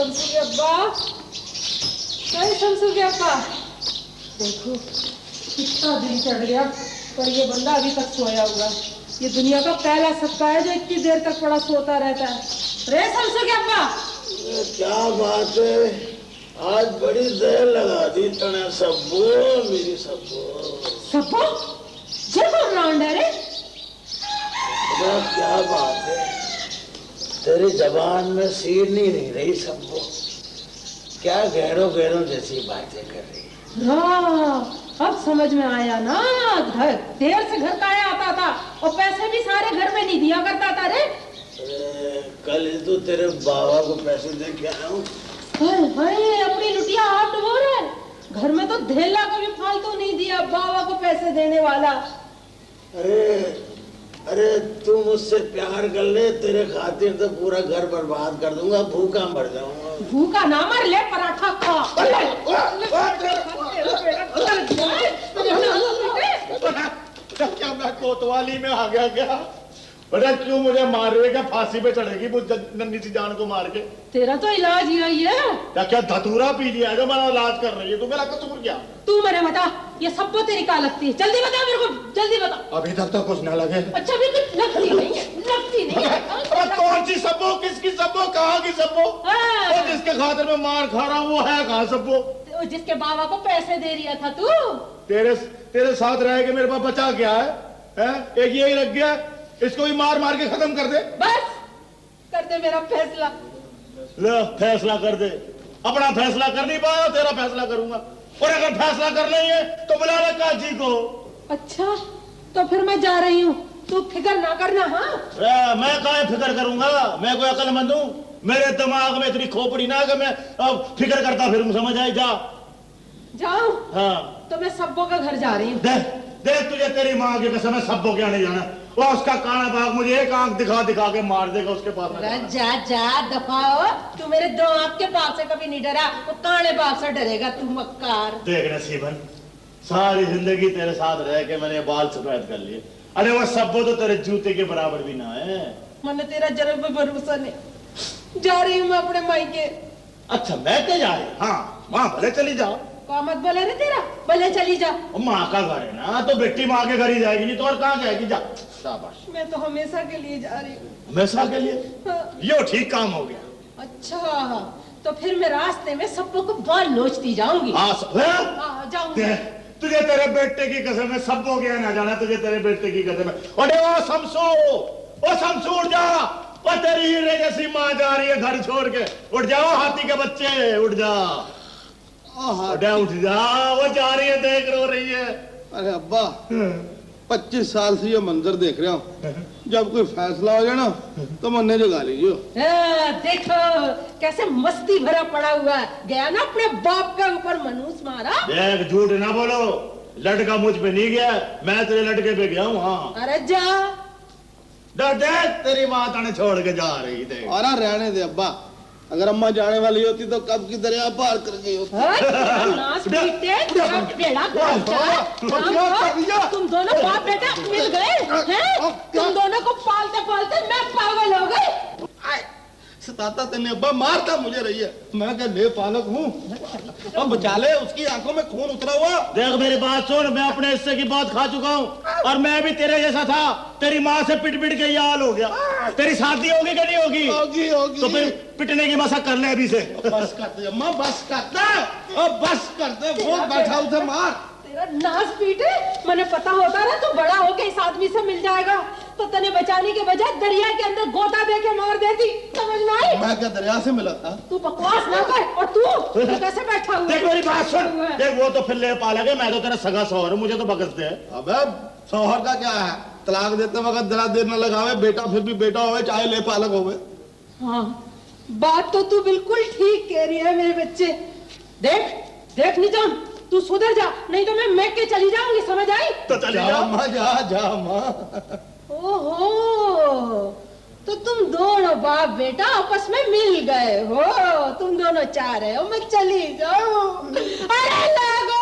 शमसू के अब्बा, अरे शमसू के अब्बा, देखो कितना दिन चढ़ गया पर ये बंदा अभी तक सोया हुआ है। ये दुनिया का पहला सदका है जो इतनी देर तक पड़ा सोता रहता है। रे शमसू के अब्बा, क्या बात है, आज बड़ी देर लगा दी तने सब्बो, मेरी सब्बो जब राउंड है रे। क्या बात है, तेरी जबान में सीढ़ नहीं रही सब्बो, क्या गहरों गहरों जैसी बातें कर रही। हाँ, अब समझ में आया ना, घर देर से घर काहे आता था और पैसे भी सारे घर में नहीं दिया करता था रे। कल तो तेरे बाबा को पैसे दे के आया हूँ। अपनी लुटिया हाथ डुबो रहे। घर में तो धेला को भी फालतू नहीं दिया, बाबा को पैसे देने वाला। अरे तू मुझसे प्यार कर ले, तेरे खातिर तो पूरा घर बर्बाद कर दूंगा, भूखा मर जाऊंगा। भूखा ना मर, ले पराठा खा। क्या मैं कोतवाली में आ गया क्या? बेटा क्यों मुझे मार रही है? क्या फांसी पे चढ़ेगी मुझ नन्ही सी जान को मार के? तेरा तो इलाज यही है। क्या धतूरा पी लिया जो मेरा इलाज कर रही है? तू मेरा कसूर क्या? तू मेरे बता, ये सब्बो तेरी का लगती है? जल्दी बता मेरे को, जल्दी बता। अभी तक तो कुछ ना लगे। अच्छा भी कुछ लगती नहीं है, लगती नहीं है। अरे कौन सी सब्बो, किसकी सब्बो, कहाँ की सब्बो? और जिसके खातिर में मार खा रहा हूँ वो है कहाँ सब्बो? जिसके बाबा को पैसे दे रिया था तू। तेरे साथ रह के मेरे पास बचा क्या है? एक यही रख गया, इसको भी मार मार के खत्म कर दे। बस कर दे मेरा फैसला। ले फैसला कर दे। अपना फैसला कर नहीं पाया, तेरा फैसला करूंगा। और अगर फैसला कर नहीं है तो बुला ले काजी को। अच्छा तो फिर मैं जा रही हूँ, तू फिक्र ना करना। हाँ मैं काहे फिक्र करूंगा? मैं कोई अक्लमंद हूँ? मेरे दिमाग में इतनी खोपड़ी ना कि मैं अब फिक्र करता फिर समझ आई। जा जाऊं? हाँ तो मैं सब्बो का घर जा रही हूँ। देख तुझे तेरी माँ की कसम है, सब्बो क्या नहीं जाना। वो उसका काना बाग मुझे एक आंख दिखा दिखा के मार देगा उसके पास। जा जा दफाओ, तू मेरे दो आंख के बाप से कभी नहीं डरा, वो काने बाप से डरेगा तू मक्कार। देख नसीबन, सारी जिंदगी तेरे साथ रह के मैंने बाल सफेद कर लिए। अरे वो सब्बो तो तेरे जूते के बराबर भी ना है। मैंने तेरा जरा पे भरोसा नहीं। जा रही हूँ मैं अपने मायके। अच्छा मैं क्या जा रही? हाँ वहाँ भले चली जाओ। मत बोले रे तेरा, भले चली जा। माँ का घर है ना, तो बेटी माँ के घर ही जाएगी, नहीं तो और कहाँ जाएगी? जा शाबाश। मैं तो हमेशा के लिए जा रही हूँ। हमेशा के लिए? हाँ। यो ठीक काम हो गया। अच्छा तो फिर मैं रास्ते में सबको को बाल नोचती जाऊंगी। जाऊंगी। तुझे तेरे बेटे की कसम है, सबको क्या ना जाना, तुझे तेरे बेटे की कसम है। अरे ओ शमसू उठ जा, और तेरी हीरे जैसी माँ जा रही है घर छोड़ के। उठ जाओ हाथी के बच्चे, उठ जा। उठ जा, वो जा रही है, देख रो रही है। अरे अब्बा 25 साल से ये मंजर देख रहा हूँ, जब कोई फैसला हो जाए ना तो मन्ने जगा लीजिए। देखो कैसे मस्ती भरा पड़ा हुआ है, गया ना अपने बाप के ऊपर मनूस मारा। देख झूठ ना बोलो, लड़का मुझ पे नहीं गया, मैं तेरे लड़के पे गया हूँ। हाँ अरे जा, देख तेरी माँ तने छोड़ के जा रही। देख अरे रहने दे अब्बा, अगर अम्मा जाने वाली होती तो कब की दरिया पार कर गई होती। तुम दोनों बाप बेटा मिल गए हैं? तुम दोनों को पालते पालते मैं पागल हो गई। सताता तेने अब्बा, मारता मुझे रही है, मैं क्या ले पालक हूँ? अब बचा ले, उसकी आंखों में खून उतरा हुआ। देख मेरी बात सुन, मैं अपने हिस्से की बात खा चुका हूँ, और मैं भी तेरे जैसा था। तेरी माँ से पिट पिट के ये हाल हो गया। तेरी शादी होगी कि नहीं होगी? होगी। तो फिर पिटने की मशक कर ले अभी से। बस करते अम्मा, बस करते, अब बस करते, वो बैठा उसे मार। तेरा नाज पीटे, मैंने पता होता ना तो बड़ा होके इस आदमी से मिल जाएगा, तो तने बचाने के बजाय दरिया के अंदर गोता दे के मार देती। समझ में आई? मैं क्या दरिया से मिला था? तू बकवास ना कर। और तू कैसे बैठा हुआ? देख मेरी बात सुन, देख वो तो फिर ले पालक है, मैं तो तेरा सगा शौहर हूँ, मुझे तो बकस दे। अबे शौहर का क्या है, तलाक देते वक्त जरा देर न लगावे, बेटा फिर भी बेटा होवे, चाहे ले पालक होवे। हाँ बात तो तू बिल्कुल ठीक कह रही है मेरे बच्चे। देख निजाम, तू सुधर जा, नहीं तो मैं मेक के चली जाऊंगी। समझ आई? तो चली जा माँ, जा माँ। ओहो, तो तुम दोनों बाप बेटा आपस में मिल गए हो, तुम दोनों चाह रहे हो मैं चली जाऊं। अरे लागो,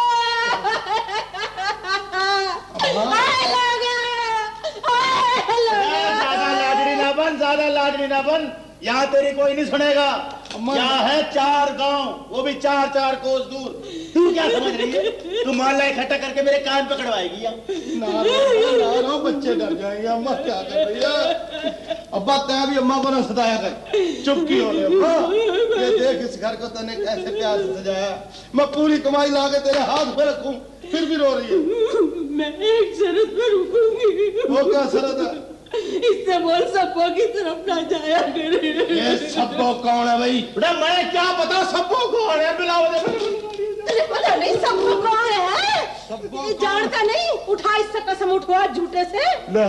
ज्यादा लाडली ना बन, यहाँ तेरी कोई नहीं सुनेगा। क्या है 4 गांव, वो भी 4-4 कोस दूर। तू क्या समझ रही है? तू मोहल्ला इकट्ठा करके मेरे कान पकड़वाएगी या? ना बच्चे डर जाएंगे। अम्मा क्या कर रही है? अब्बा तै भी अम्मा को ना सताया कर। चुप की हो अम्मा। ये देख इस घर को तूने कैसे प्यार से सजाया। मैं पूरी कमाई ला के तेरे हाथ पे रखूं, फिर भी रो रही है। मैं एक शर्त पर रुकूंगी। वो क्या शर्त है? इससे बोल सब्बो की तरफ ना जाया करे। ये सब्बो कौन है भाई? बेटा मैं क्या पता सब्बो कौन है? बुलाओ तुझे पता नहीं सब्बो कौन है? ये जानता नहीं? उठा इससे कसम उठवा झूठे से। ले,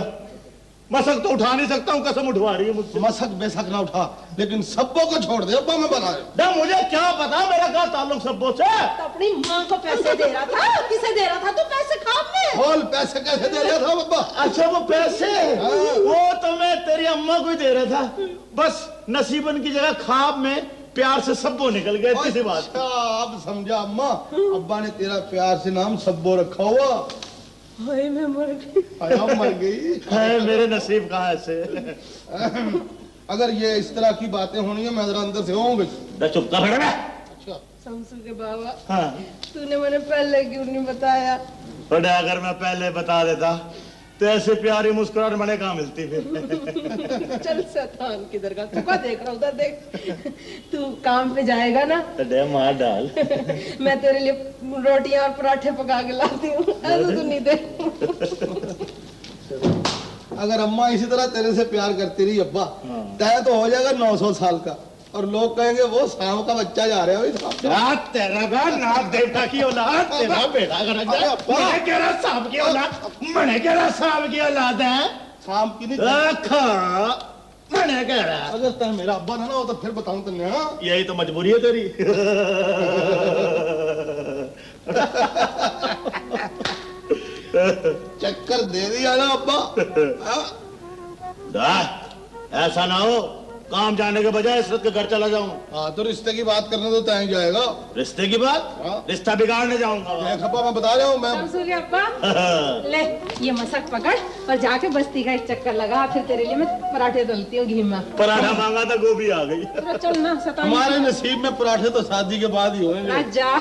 मसक तो उठा नहीं सकता हूँ, कसम उठवा रही है मुझसे। मसक बेसक ना उठा, लेकिन सब्बो को छोड़ दे। अब्बा मैं बना ना मुझे क्या पता मेरा क्या ताल्लुक सब्बो से? तो अपनी माँ को पैसे दे रहा था। किसे दे रहा था तू पैसे खाब में? खोल, पैसे कैसे दे रहा था अब्बा? अच्छा वो पैसे, हाँ। वो तो मैं तेरी अम्मा को ही दे रहा था। बस नसीबन की जगह ख्वाब में प्यार से सब्बो निकल गए। किसी बात अच्छा, अब समझा अम्मा। अब्बा ने तेरा प्यार से नाम सब्बो रखा हुआ। हाय मैं मर गई। आया मर गई है मेरे नसीब कहाँ से। अगर ये इस तरह की बातें होनी है, मैं जरा अंदर से होऊंगी। चुप कर बेटा। अच्छा, शमसू के बाबा, हाँ तूने मैंने पहले क्यों नहीं बताया? बेटा अगर मैं पहले बता देता तो ऐसे प्यारी मुस्कुराहट मैंने कहाँ मिलती फिर। चल शैतान किधर का, तू क्या देख रहा उधर देख। तू काम पे जाएगा ना? डे मार डाल। मैं तेरे लिए रोटियां और पराठे पका के लाती हूँ। ऐसा तू नहीं दे। अगर अम्मा इसी तरह तेरे से प्यार करती रही अब्बा, तय तो हो जाएगा 900 साल का, और लोग कहेंगे वो सांप का बच्चा जा रहा है। तेरा का नाग देवता की औलाद, तेरा बेटा मैंने कह रहा सांप की औलाद, मैंने कह रहा सांप की औलाद है। सांप की नहीं, मैंने कह रहा अगर तय मेरा अब्बा ना हो तो फिर बताऊं तुमने। हाँ, यही तो मजबूरी है तेरी। चक्कर दे दिया ना अब्बा। ऐसा ना हो काम जाने के बजाय इशरत के घर चला जाऊं। हाँ, तो रिश्ते की बात करने तो तय जाएगा। रिश्ते की बात? हाँ। रिश्ता बिगाड़ने जाऊंगा। देख अब्बा, मैं बता रहा हूँ। मैं शमसू के अब्बा, ले ये मसक पकड़ और जाके बस्ती का एक चक्कर लगा, फिर तेरे लिए मैं पराठे तलती हूँ घी में। पराठा मांगा था गोभी आ गई। चल ना शैतान। हमारे नसीब में पराठे तो शादी के बाद ही होंगे। जा,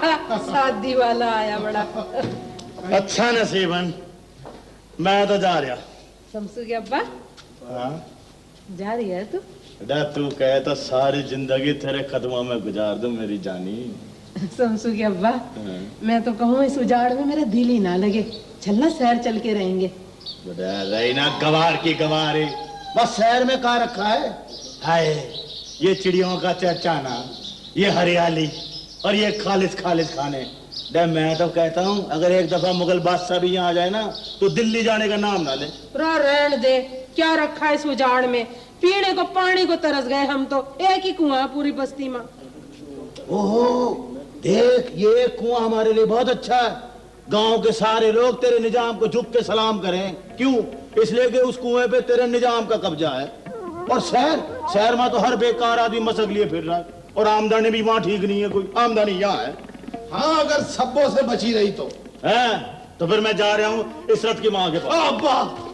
शादी वाला आया बड़ा। अच्छा नसीबन, मैं तो जा रहा। शमसू के अब्बा, हाँ जा रही है तू? तू कहे तो सारी जिंदगी तेरे कदमों में गुजार दूं मेरी जानी। शमसू के अब्बा, मैं तो कहूँ इस उजाड़ में मेरा दिल ही ना लगे। चलना शहर चल के रहेंगे। रही ना गवार की गवारी, बस शहर में कहा रखा है। हाय ये चिड़ियों का चहचहाना, ये हरियाली और ये खालिश खालिश खाने। मैं तो कहता हूँ अगर एक दफा मुगल बादशाह भी यहाँ आ जाए ना तो दिल्ली जाने का नाम ना ले। रहने दे, क्या रखा है इस उजाड़ में? पीने को पानी को तरस गए हम तो। एक ही कुआं पूरी बस्ती में। ओहो देख, ये कुआं हमारे लिए बहुत अच्छा है। गांव के सारे लोग तेरे निजाम को झुक के सलाम करें। क्यों? इसलिए कि उस कुएं पे तेरे निजाम का कब्जा है। और शहर में तो हर बेकार आदमी मसक लिए फिर रहा है, और आमदनी भी वहाँ ठीक नहीं है, कोई आमदनी यहाँ है। हाँ, अगर सब्बों से बची रही तो है तो फिर मैं जा रहा हूँ इशरत की माँ के पास। अब्बा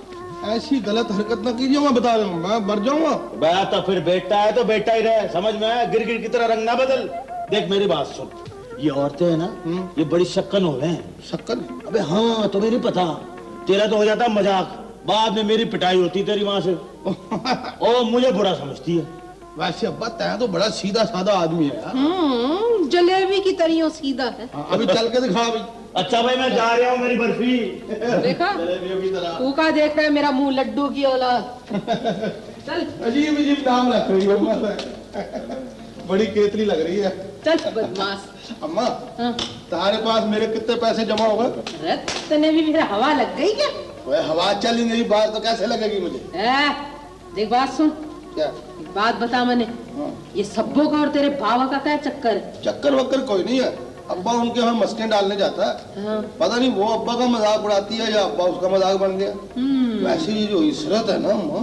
ऐसी गलत हरकत ना कीजिए, मैं बता रहा हूँ, मैं मर जाऊंगा। बात तो फिर बेटा है तो बेटा ही रहे, समझ में आया? गिर की तरह रंग ना बदल। देख मेरी बात सुन, ये औरतें है ना, ये बड़ी शक्कन हो गए हैं। शक्कर? अबे हाँ, तुम्हें नहीं पता, तेरा तो हो जाता मजाक, बाद में मेरी पिटाई होती तेरी माँ से। और मुझे बुरा समझती है। वैसे अब्बा तय तो बड़ा सीधा साधा आदमी है यार। जलेबी की तरियों सीधा है। अभी चल के दिखा अभी। अच्छा भाई मैं जा रहा हूँ, मेरी बर्फी। देखा तू का देख रहा है मेरा मुंह लड्डू की औलाद। चल अजीब अजीब नाम रख रही हो अम्मा। बड़ी केतली लग रही है। चल बदमाश। अम्मा, हाँ। तुम्हारे पास मेरे कितने पैसे जमा हो गए? अरे तने भी मेरा हवा लग गई क्या? वह हवा चल ही नहीं, बात तो कैसे लगेगी मुझे? देख बात सुन, क्या? एक बात बता मैंने, ये सब्बों का और तेरे बाबा का क्या चक्कर है? चक्कर वक्कर कोई नहीं है। अब्बा उनके यहाँ मस्कें डालने जाता है। हाँ। पता नहीं वो अब्बा का मजाक उड़ाती है या अब्बा उसका मजाक बन गया। वैसे ये जो इशरत है ना अम्मा,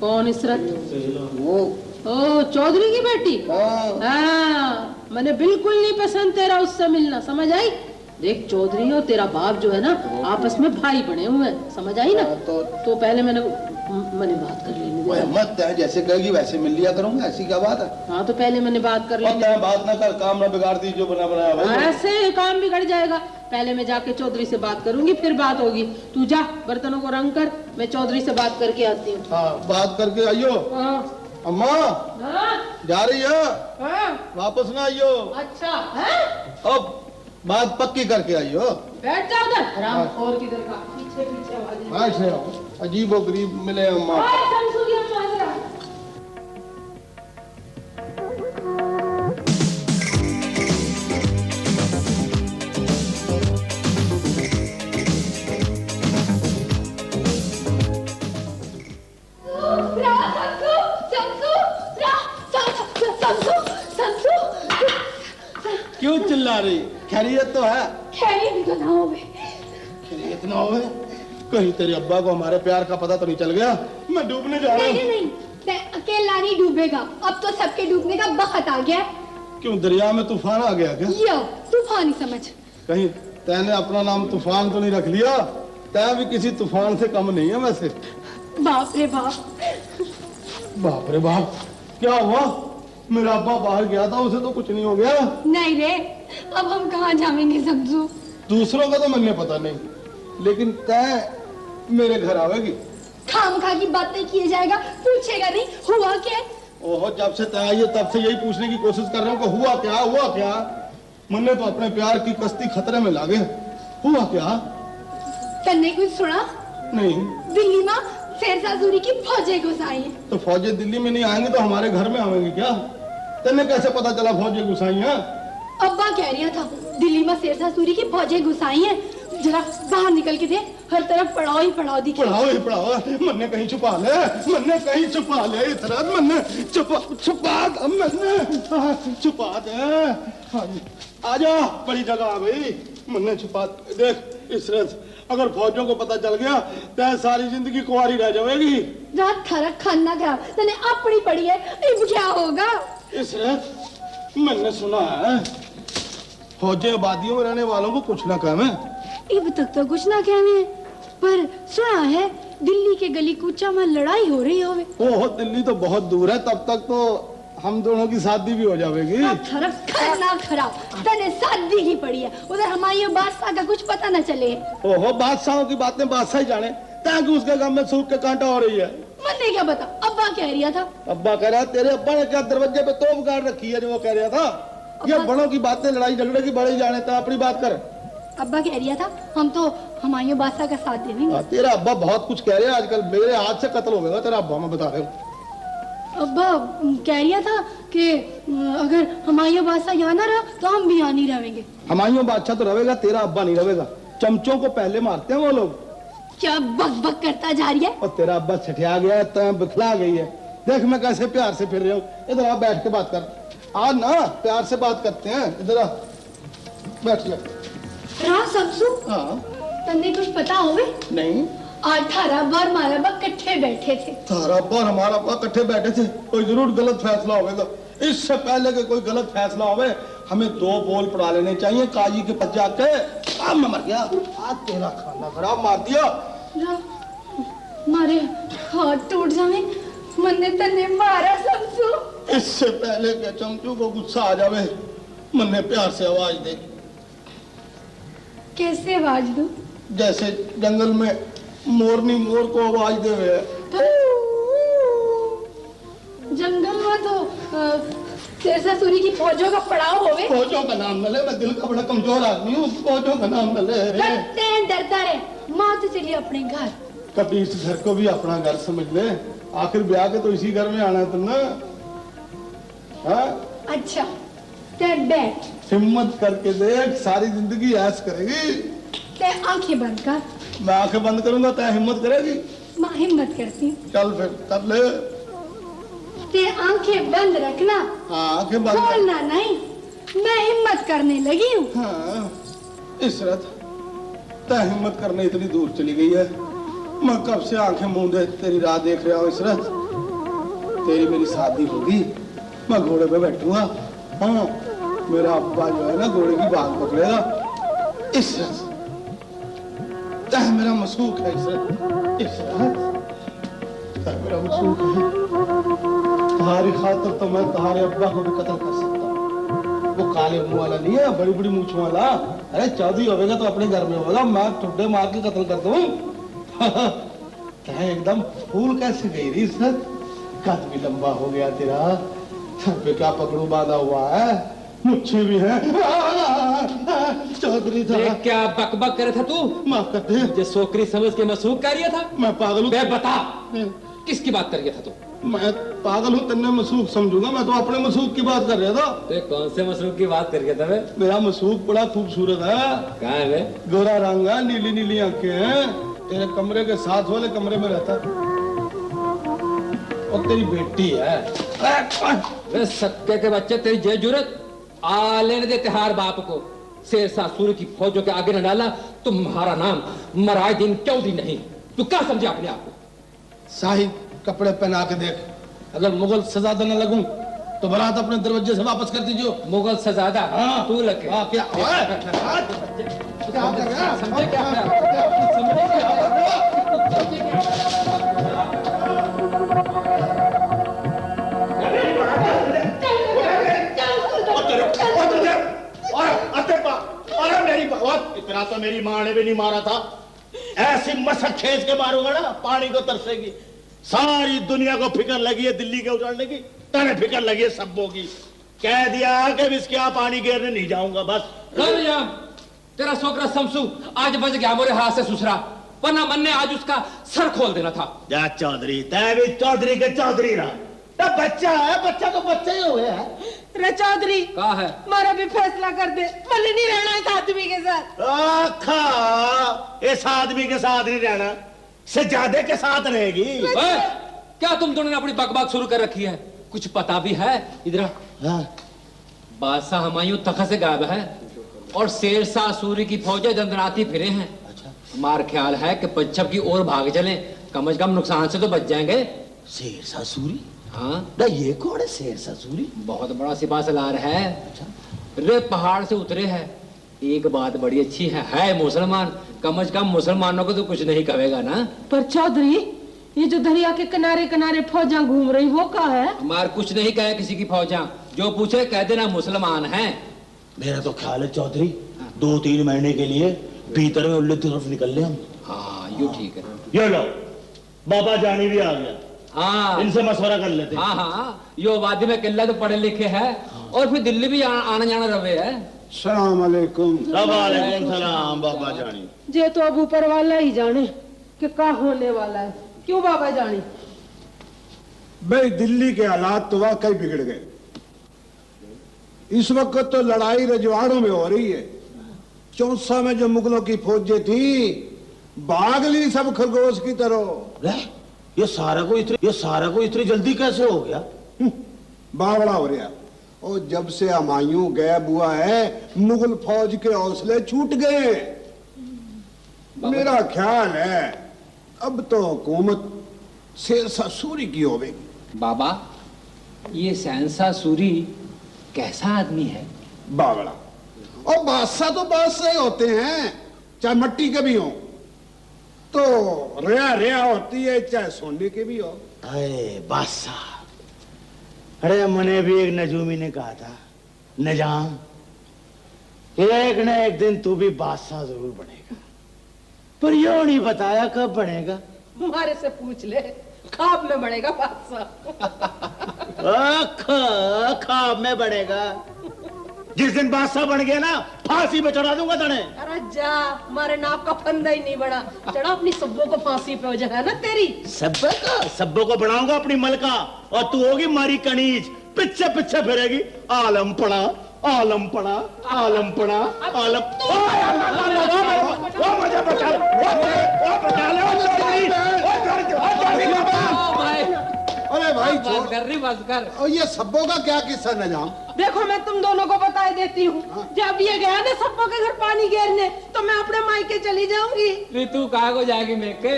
कौन इशरत? वो ओ चौधरी की बेटी। हाँ। हाँ, मैंने बिल्कुल नहीं पसंद तेरा उससे मिलना, समझ आई? देख चौधरी और तेरा बाप जो है ना आपस में भाई बने हुए हैं, समझ आई ना? हाँ, तो पहले मैंने मैंने बात कर लेने ओए दे। मत तय जैसे कहेगी वैसे मिल लिया करूंगा, ऐसी क्या बात है? हाँ तो पहले मैंने बात कर और लेने। तय बात ना कर, काम ना बिगाड़ दी जो बना बनाया भाई। ऐसे काम बिगड़ जाएगा। पहले मैं जाके चौधरी से बात करूंगी, फिर बात होगी। तू जा बर्तनों को रंग कर, मैं चौधरी से बात करके आती हूँ। हाँ बात करके आइयो। अम्मा जा रही है, वापस ना आइयो। अच्छा है? अब बात पक्की करके आइयो। बैठ जाओ उधर। राम और किधर का पीछे पीछे आवाजें। बैठ रहे हो, अजीब व गरीब मिले अम्मा। ओए, शमसू की अम्मा जरा। क्यों चिल्ला रही? खैरियत तो है? खैरियत ना हो बे। खैरियत ना हो? कहीं तेरे अब्बा को हमारे प्यार का पता तो नहीं चल गया? मैं डूबने जा रहा हूँ। नहीं, मैं अकेला नहीं डूबेगा। अब तो सबके डूबने का वक्त आ गया। क्यों दरिया में तूफान आ गया क्या? यो तूफान ही समझ। कहीं तैने अपना नाम तूफान तो नहीं रख लिया? तै भी किसी तूफान से कम नहीं है वैसे। बाप रे बाप। बाप रे बाप, क्या हुआ? मेरा अब्बा बाहर गया था, उसे तो कुछ नहीं हो गया? नहीं रे, अब हम कहाँ जाएंगे समझू। दूसरों का तो मैंने पता नहीं, लेकिन तय मेरे घर आवेगी। खाम खा की बातें किए जाएगा, पूछेगा नहीं हुआ क्या। ओहो, जब से तय आई है तब से यही पूछने की कोशिश कर रहा हूँ कि हुआ क्या, हुआ क्या। मैंने तो अपने प्यार की कश्ती खतरे में लागे। हुआ क्या? तन्ने कुछ सुना? नहीं। दिल्ली में शेरशाह की फौजें घुस आई है। तो फौजें दिल्ली में नहीं आएंगे तो हमारे घर में आएंगे क्या? तेने कैसे पता चला फौजें घुस आई हैं? अब्बा कह रहा था दिल्ली में शेरशाह की फौजें घुस आई हैं। जरा बाहर निकल के दे, हर तरफ पड़ाव ही पड़ाव दिखे। पढ़ाओ ही पढ़ाओ, मन्ने कहीं छुपा ले, मन्ने कहीं छुपा ले, इतना मन्ने छुपा दे। आजा, बड़ी जगह आ गई, मन्ने छुपा देख। इसरत, अगर फौजों को पता चल गया तो सारी जिंदगी कुंवारी रह जाएगी। रात थारा खाना खराब, तने अपनी पड़ी है, अब क्या होगा? इसरत, मैंने सुना है फौजें आबादियों में रहने वालों को कुछ ना कहें। अब तक तो कुछ ना कहने, पर सुना है दिल्ली के गली कूचा में लड़ाई हो रही होवे। ओहो, दिल्ली तो बहुत दूर है, तब तक तो हम दोनों की शादी भी हो जाएगी। थारा खाना खराब, तने शादी की पड़ी है, उधर हमारे बादशाह का कुछ पता न चले। ओहो, बादशाहों की बातें बादशाह ही जाने, ताकि उसके गम में सूख के कांटा हो रही है। मैंने क्या पता, अब्बा कह रहा था। अब्बा कह रहा, तेरे अब्बा ने क्या दरवाजे पे तोप गाड़ रखी है जो वो कह रहा था? ये बड़ों की बातें लड़ाई झगड़े की बड़े जाने, तो अपनी बात कर। अब्बा कह रहा था हम तो हमारे बादशाह का साथ देंगे। तेरा अब्बा बहुत कुछ कह रहे हैं आजकल, मेरे हाथ से कत्ल हो गया तेरा अब्बा, मैं बता रहा हूँ। अब्बा कह रहा था कि अगर हमारे बादशाह यहाँ ना रहा तो हम भी यहाँ नहीं रहेंगे। हमायूं बादशाह तो रहेगा, तेरा अब्बा नहीं रहेगा। चमचों को पहले मारते हैं वो लोग। क्या बक बक करता जा रही है? और तेरा अब्बा छठिया गया है, तो बिखला गई है। देख मैं कैसे प्यार से फिर रहा हूँ। इधर आ, बैठ के बात कर। आज ना प्यार से बात करते हैं, इधर आ, बैठ ले। समसू, हाँ, तन्ने कुछ पता होवे? नहीं। आज थारा बार मारा बा इकट्ठे बैठे थे। तारा अब्बा और हमारा अब्बा इकट्ठे बैठे थे, कोई जरूर गलत फैसला होगा। इससे पहले कि कोई गलत फैसला होवे, हमें 2 बोल पड़ा लेने चाहिए काजी के पास जाके। अब मैं मर गया, आज तेरा खाना खराब मार दिया। मारे हाथ टूट जावे, मन्ने तन्ने मारा समसू। इससे पहले के चमचू को गुस्सा आ जावे, मन्ने प्यार से आवाज दे। कैसे आवाज दूं? जैसे जंगल में मोरनी मोर को आवाज देवे। जंगल में तो शेरशाह की फौजों का पड़ाव होवे। फौजों का नाम न ले, मैं दिल का बड़ा कमजोर आदमी हूँ, फौजों का नाम न ले। डरते हैं, डरता रहे, माँ तो चलिए अपने घर। कभी इस घर को भी अपना घर समझ ले, आखिर ब्याह के तो इसी घर में आना है तुमने। हाँ? अच्छा ते बैठ, हिम्मत करके देख, सारी जिंदगी ऐश करेगी। ते आंखें बंद कर। मैं आंखें बंद करूंगा, तय हिम्मत करेगी? माँ हिम्मत करती हूँ। चल फिर कर ले। ते आंखें बंद रखना, हाँ, आंखें बंद कर। खोलना नहीं। मैं हिम्मत करने लगी हूँ। हाँ, इसरत, तय हिम्मत करने इतनी दूर चली गई है। मैं कब से आंखें मूंदे तेरी राह देख रहा हूँ। इसरत, तेरी मेरी शादी होगी, मैं घोड़े पे बैठूंगा। हाँ, मेरा अब्बा जो है ना घोड़े की बाल पकड़ेगा। इसरत, तह मेरा मशूक है। इसरत, इसरत, सकता है मेरा मसूक है। तुम्हारी खातिर तो मैं तुम्हारे अब्बा को भी कत्ल कर सकता हूँ। वो काले मुंह वाला नहीं है, बड़ी बड़ी मूंछ वाला। अरे चौधरी होगा तो अपने घर में होगा, मैं ठुड्डे मार के कत्ल कर दूं। क्या एकदम फूल कैसे गई रही सर, कद भी लंबा हो गया तेरा, सर पे क्या पकड़ू बांधा हुआ है, मुच्छे भी हैं। चौधरी था। क्या बकबक करे था तू? माफ करते हैं। जो सोकरी समझ के मसूक कर रहा था? मैं पागल हूँ। बे बता, किसकी बात कर रहा था तू? मैं पागल हूँ, तन्ने मसूक समझूंगा, मैं तो अपने मसूक की बात कर रहा था। तो कौन से मसूक की बात कर रहा था? मेरा मसूक बड़ा खूबसूरत है। कहाँ है वे? गोरा रंग है, नीली नीली आंखें हैं, तेरे कमरे के साथ वाले कमरे में रहता है। और तेरी बेटी है। वे सक्के के बच्चे, तेरी जे जुरत आ लेने दे तिहार बाप को। शेरशाह सूरी की फौजों के आगे न डाला तुम्हारा नाम मराए दिन चौधरी नहीं। तू क्या समझे अपने आप को? शाही कपड़े पहना के देख, अगर मुगल सजादा न लगूं तो बारात अपने दरवाजे से वापस कर दीजिए। मुगल सजादा? हाँ। तू लगे? हाँ, क्या क्या कर रहा है? समझे क्या कर रहा है? समझे क्या कर रहा है? समझे क्या? अरे मेरी बहुत, इतना तो मेरी माँ ने भी नहीं मारा था। ऐसी मसक खींच के मारूंगा ना, पानी को तरसेगी। सारी दुनिया को फिक्र लगी है दिल्ली के उजाड़ने की, तने फिक्र लगी है सब्बों की। कह दिया कि इसके यहाँ पानी गिरने नहीं जाऊंगा बस। तेरा छोकरा शमसू आज बच गया मेरे हाथ से ससुरा, वरना मन ने आज उसका सर खोल देना था। जा चौधरी, तै भी चौधरी के चौधरी रहा। तो बच्चा है, बच्चा तो बच्चा ही हो गया है। रे चौधरी, कहा है? हमारा भी फैसला कर दे, मल्ली नहीं रहना इस आदमी के साथ। आखा इस आदमी के साथ नहीं रहना, सजादे के साथ रहेगी। क्या तुम दोनों ने अपनी बकबक शुरू कर रखी है? कुछ पता भी है? इधर हाँ। बादशाह हुमायूं तख्त से गायब है और शेरशाह सूरी की फौजें दंदनाती फिरे हैं। अच्छा। हमारा ख्याल है कि पश्चिम की ओर भाग चले, कम से कम नुकसान से तो बच जाएंगे। शेरशाह सूरी? हाँ। ना ये कौन है शेरशाह सूरी? बहुत बड़ा सिपा सलार है। अच्छा। रे पहाड़ से उतरे है। एक बात बड़ी अच्छी है मुसलमान, कम से कम मुसलमानों को तो कुछ नहीं कहेगा ना। पर चौधरी, ये जो दरिया के किनारे किनारे फौजा घूम रही वो का है? हमार कुछ नहीं कहे किसी की फौजा, जो पूछे कह देना मुसलमान हैं। मेरा तो ख्याल है चौधरी 2-3 महीने के लिए भीतर में उल्लू तरफ निकल ले हम। हाँ यू ठीक है। ये लो बाबा जानी भी आ गया। हाँ इनसे मशवरा कर लेते। हाँ हाँ, यो वादी में किला तो पढ़े लिखे है और फिर दिल्ली भी आना जाना रवे है। सलाम अलैकुम। वालेकुम सलाम बाबा जानी। जे तो अब ऊपर वाला ही जाने कि क्या होने वाला है। क्यों बाबा जानी? भाई दिल्ली के हालात तो वाकई बिगड़ गए। इस वक्त तो लड़ाई रजवाड़ों में हो रही है। चौसा में जो मुगलों की फौजें थी भाग ली सब खरगोश की तरह। ये सारा को इतनी जल्दी कैसे हो गया? बावड़ा हो रहा। और जब से हुमायूं गायब हुआ है मुगल फौज के हौसले छूट गए। मेरा ख्याल है अब तो हुकूमत शेरशाह सूरी की होगी। बाबा ये शहंशाह सूरी कैसा आदमी है? बावड़ा। और बादशाह तो बादशाह ही होते हैं, चाहे मट्टी के भी हो, तो रिया रिया होती है, चाहे सोने के भी हो। अरे बादशाह, अरे मने भी एक नजूमी ने कहा था, निजाम एक न एक दिन तू भी बादशाह जरूर बनेगा, पर यो नहीं बताया कब बनेगा। हमारे से पूछ ले, खाब में बढ़ेगा बादशाह। खाब में बढ़ेगा। जिस दिन बादशाह बन गया ना फांसी पे चढ़ा दूंगा तने। अरे जा, हमारे नाक का फंदा ही नहीं बड़ा, चढ़ा अपनी सब्बों को फांसी पे हो जाएगा ना तेरी। सब्बों को बनाऊंगा अपनी मलका और तू होगी मारी कनीज, पीछे पीछे फिरेगी। आलम पड़ा आलम पड़ा आलम पड़ा आलम। वो मुझे बचा लो, वो बचा अरे भाई बात कर रही बस कर। और ये सब्बों का क्या किस्सा निजाम? देखो मैं तुम दोनों को बता देती हूँ, जब ये गया ना सब्बों के घर पानी घेरने तो मैं अपने मायके चली जाऊंगी। तू कहाँ को जाएगी मेके?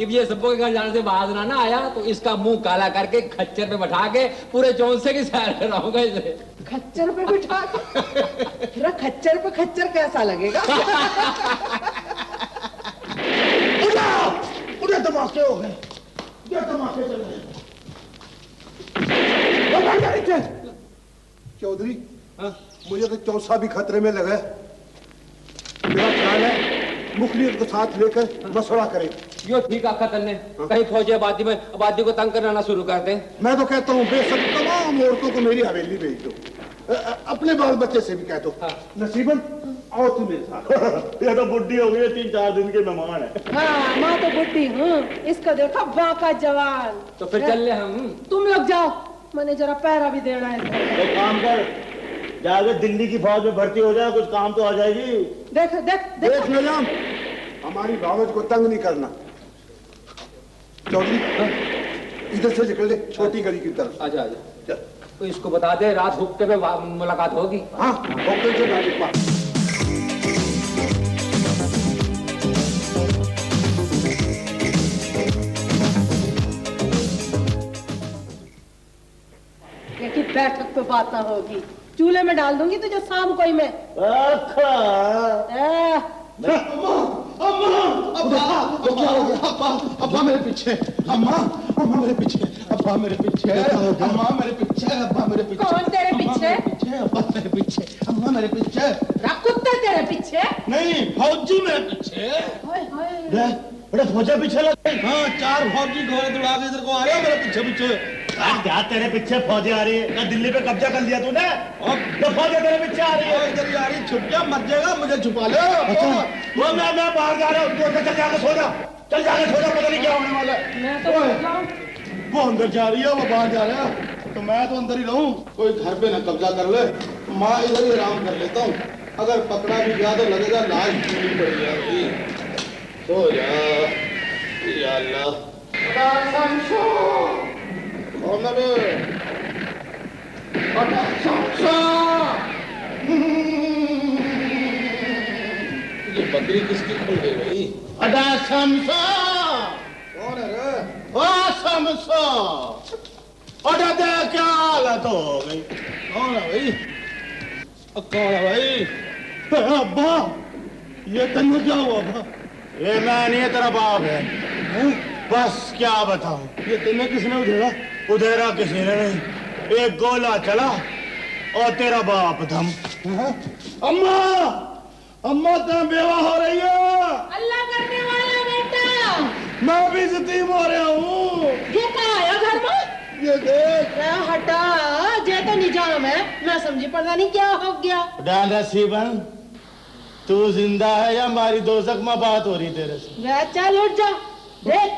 अब ये सब्बों के घर जाने से बाजना ना आया तो इसका मुंह काला करके खच्चर पे बैठा के पूरे चौंसे की सैर कराऊंगा इसे। खच्चर पे बिठा के? खच्चर पे खच्चर कैसा लगेगा? उठा धमाके हो गए। क्या तमाशे चल रहे हैं? चौधरी, मुझे तो चौसा भी खतरे में लगा। मेरा ख्याल है मुखलिस को साथ लेकर मशवरा करें। यो ठीक आखा तन्ने, कहीं फौजी आबादी को तंग करना शुरू कर दें। मैं तो कहता हूँ बेशक तमाम औरतों को मेरी हवेली भेज दो। अपने बाल बच्चे से भी कह दो। नसीबन आओ तू मेरे साथ। ये तो बुढ़ी हो गई है, 3-4 दिन के मेहमान है। हाँ मैं तो बुढ़ी हूँ, इसका देखा बाका जवान। तो फिर चल ले हम। तुम लोग जाओ, मैंने जरा पैरा भी देना है। तो काम कर, जाके दिल्ली की फौज में भर्ती हो जाए, कुछ काम तो आ जाएगी। देख देख देख निजाम, हमारी भावज को तंग नहीं करना। चौधरी इधर से निकल ले, छोटी गली की तरफ। आजा आजा, तो इसको बता दे रात हुक्के में मुलाकात होगी। हाँ होटल से गाड़ी पास। कि बैठक पे बात ना होगी, चूल्हे में डाल दूंगी तुझे शाम को ही मैं। अब्बा मेरे पीछे, अम्मा मेरे पीछे, अब्बा मेरे पीछे, अम्मा मेरे पीछे, अब्बा मेरे पीछे। कौन तेरे पीछे? अब्बा मेरे पीछे, अम्मा मेरे पीछे। कुत्ता तेरे पीछे? नहीं, फौजी मेरे पीछे। हाय हाय। बड़े फौजा पीछे लगे। हाँ, 4 फौजी घोड़े दौड़ा के इधर को आ रहे हो मेरे पीछे पीछे। क्या तेरे पीछे फौजी आ रही है? क्या दिल्ली पे कब्जा कर लिया तूने? तो फौजी तेरे पीछे आ रही है। इधर आ रही, छुप जा, मर जाएगा, मुझे छुपा ले। वो मैं बाहर जा रहा हूँ, तू चल जाके सो जा, चल जाके सो जा, पता नहीं क्या होने वाला है। मैं तो वो अंदर जा रही है, वो बाहर जा रहा है, तो मैं तो अंदर ही रहूं। कोई घर पे ना कब्जा कर ले, माँ इधर ही आराम कर लेता हूँ। अगर पकड़ा भी गया तो लगेगा लाश पूरी पड़ जाएगी। सो जा या अल्लाह। कौन है बे? ये बकरी किसकी खुल गई भाई? अदा शमशा, कौन है रे? ओ शमशा, अदा दे क्या हालत हो गई? कौन है भाई? कौन है भाई? अब्बा, ये तन्नू क्या हुआ अब्बा? ये मैं नहीं, तेरा बाप है। बस क्या बताऊं, ये तुम्हें किसने उधेड़ा? उधेरा किसी ने नहीं, एक गोला चला और तेरा बाप धम। अम्मा, अम्मा तुम बेवा हो रही हो। अल्लाह करने वाला बेटा, मैं भी यतीम हो रहा हूँ। ये कहाँ आया घर में? ये देख। हटा, ये तो निजाम है, मैं समझी पता नहीं क्या हो गया। डाल नसीबन, तू जिंदा है या हमारी दोजख में बात हो रही तेरे से? चल उठ जा, देख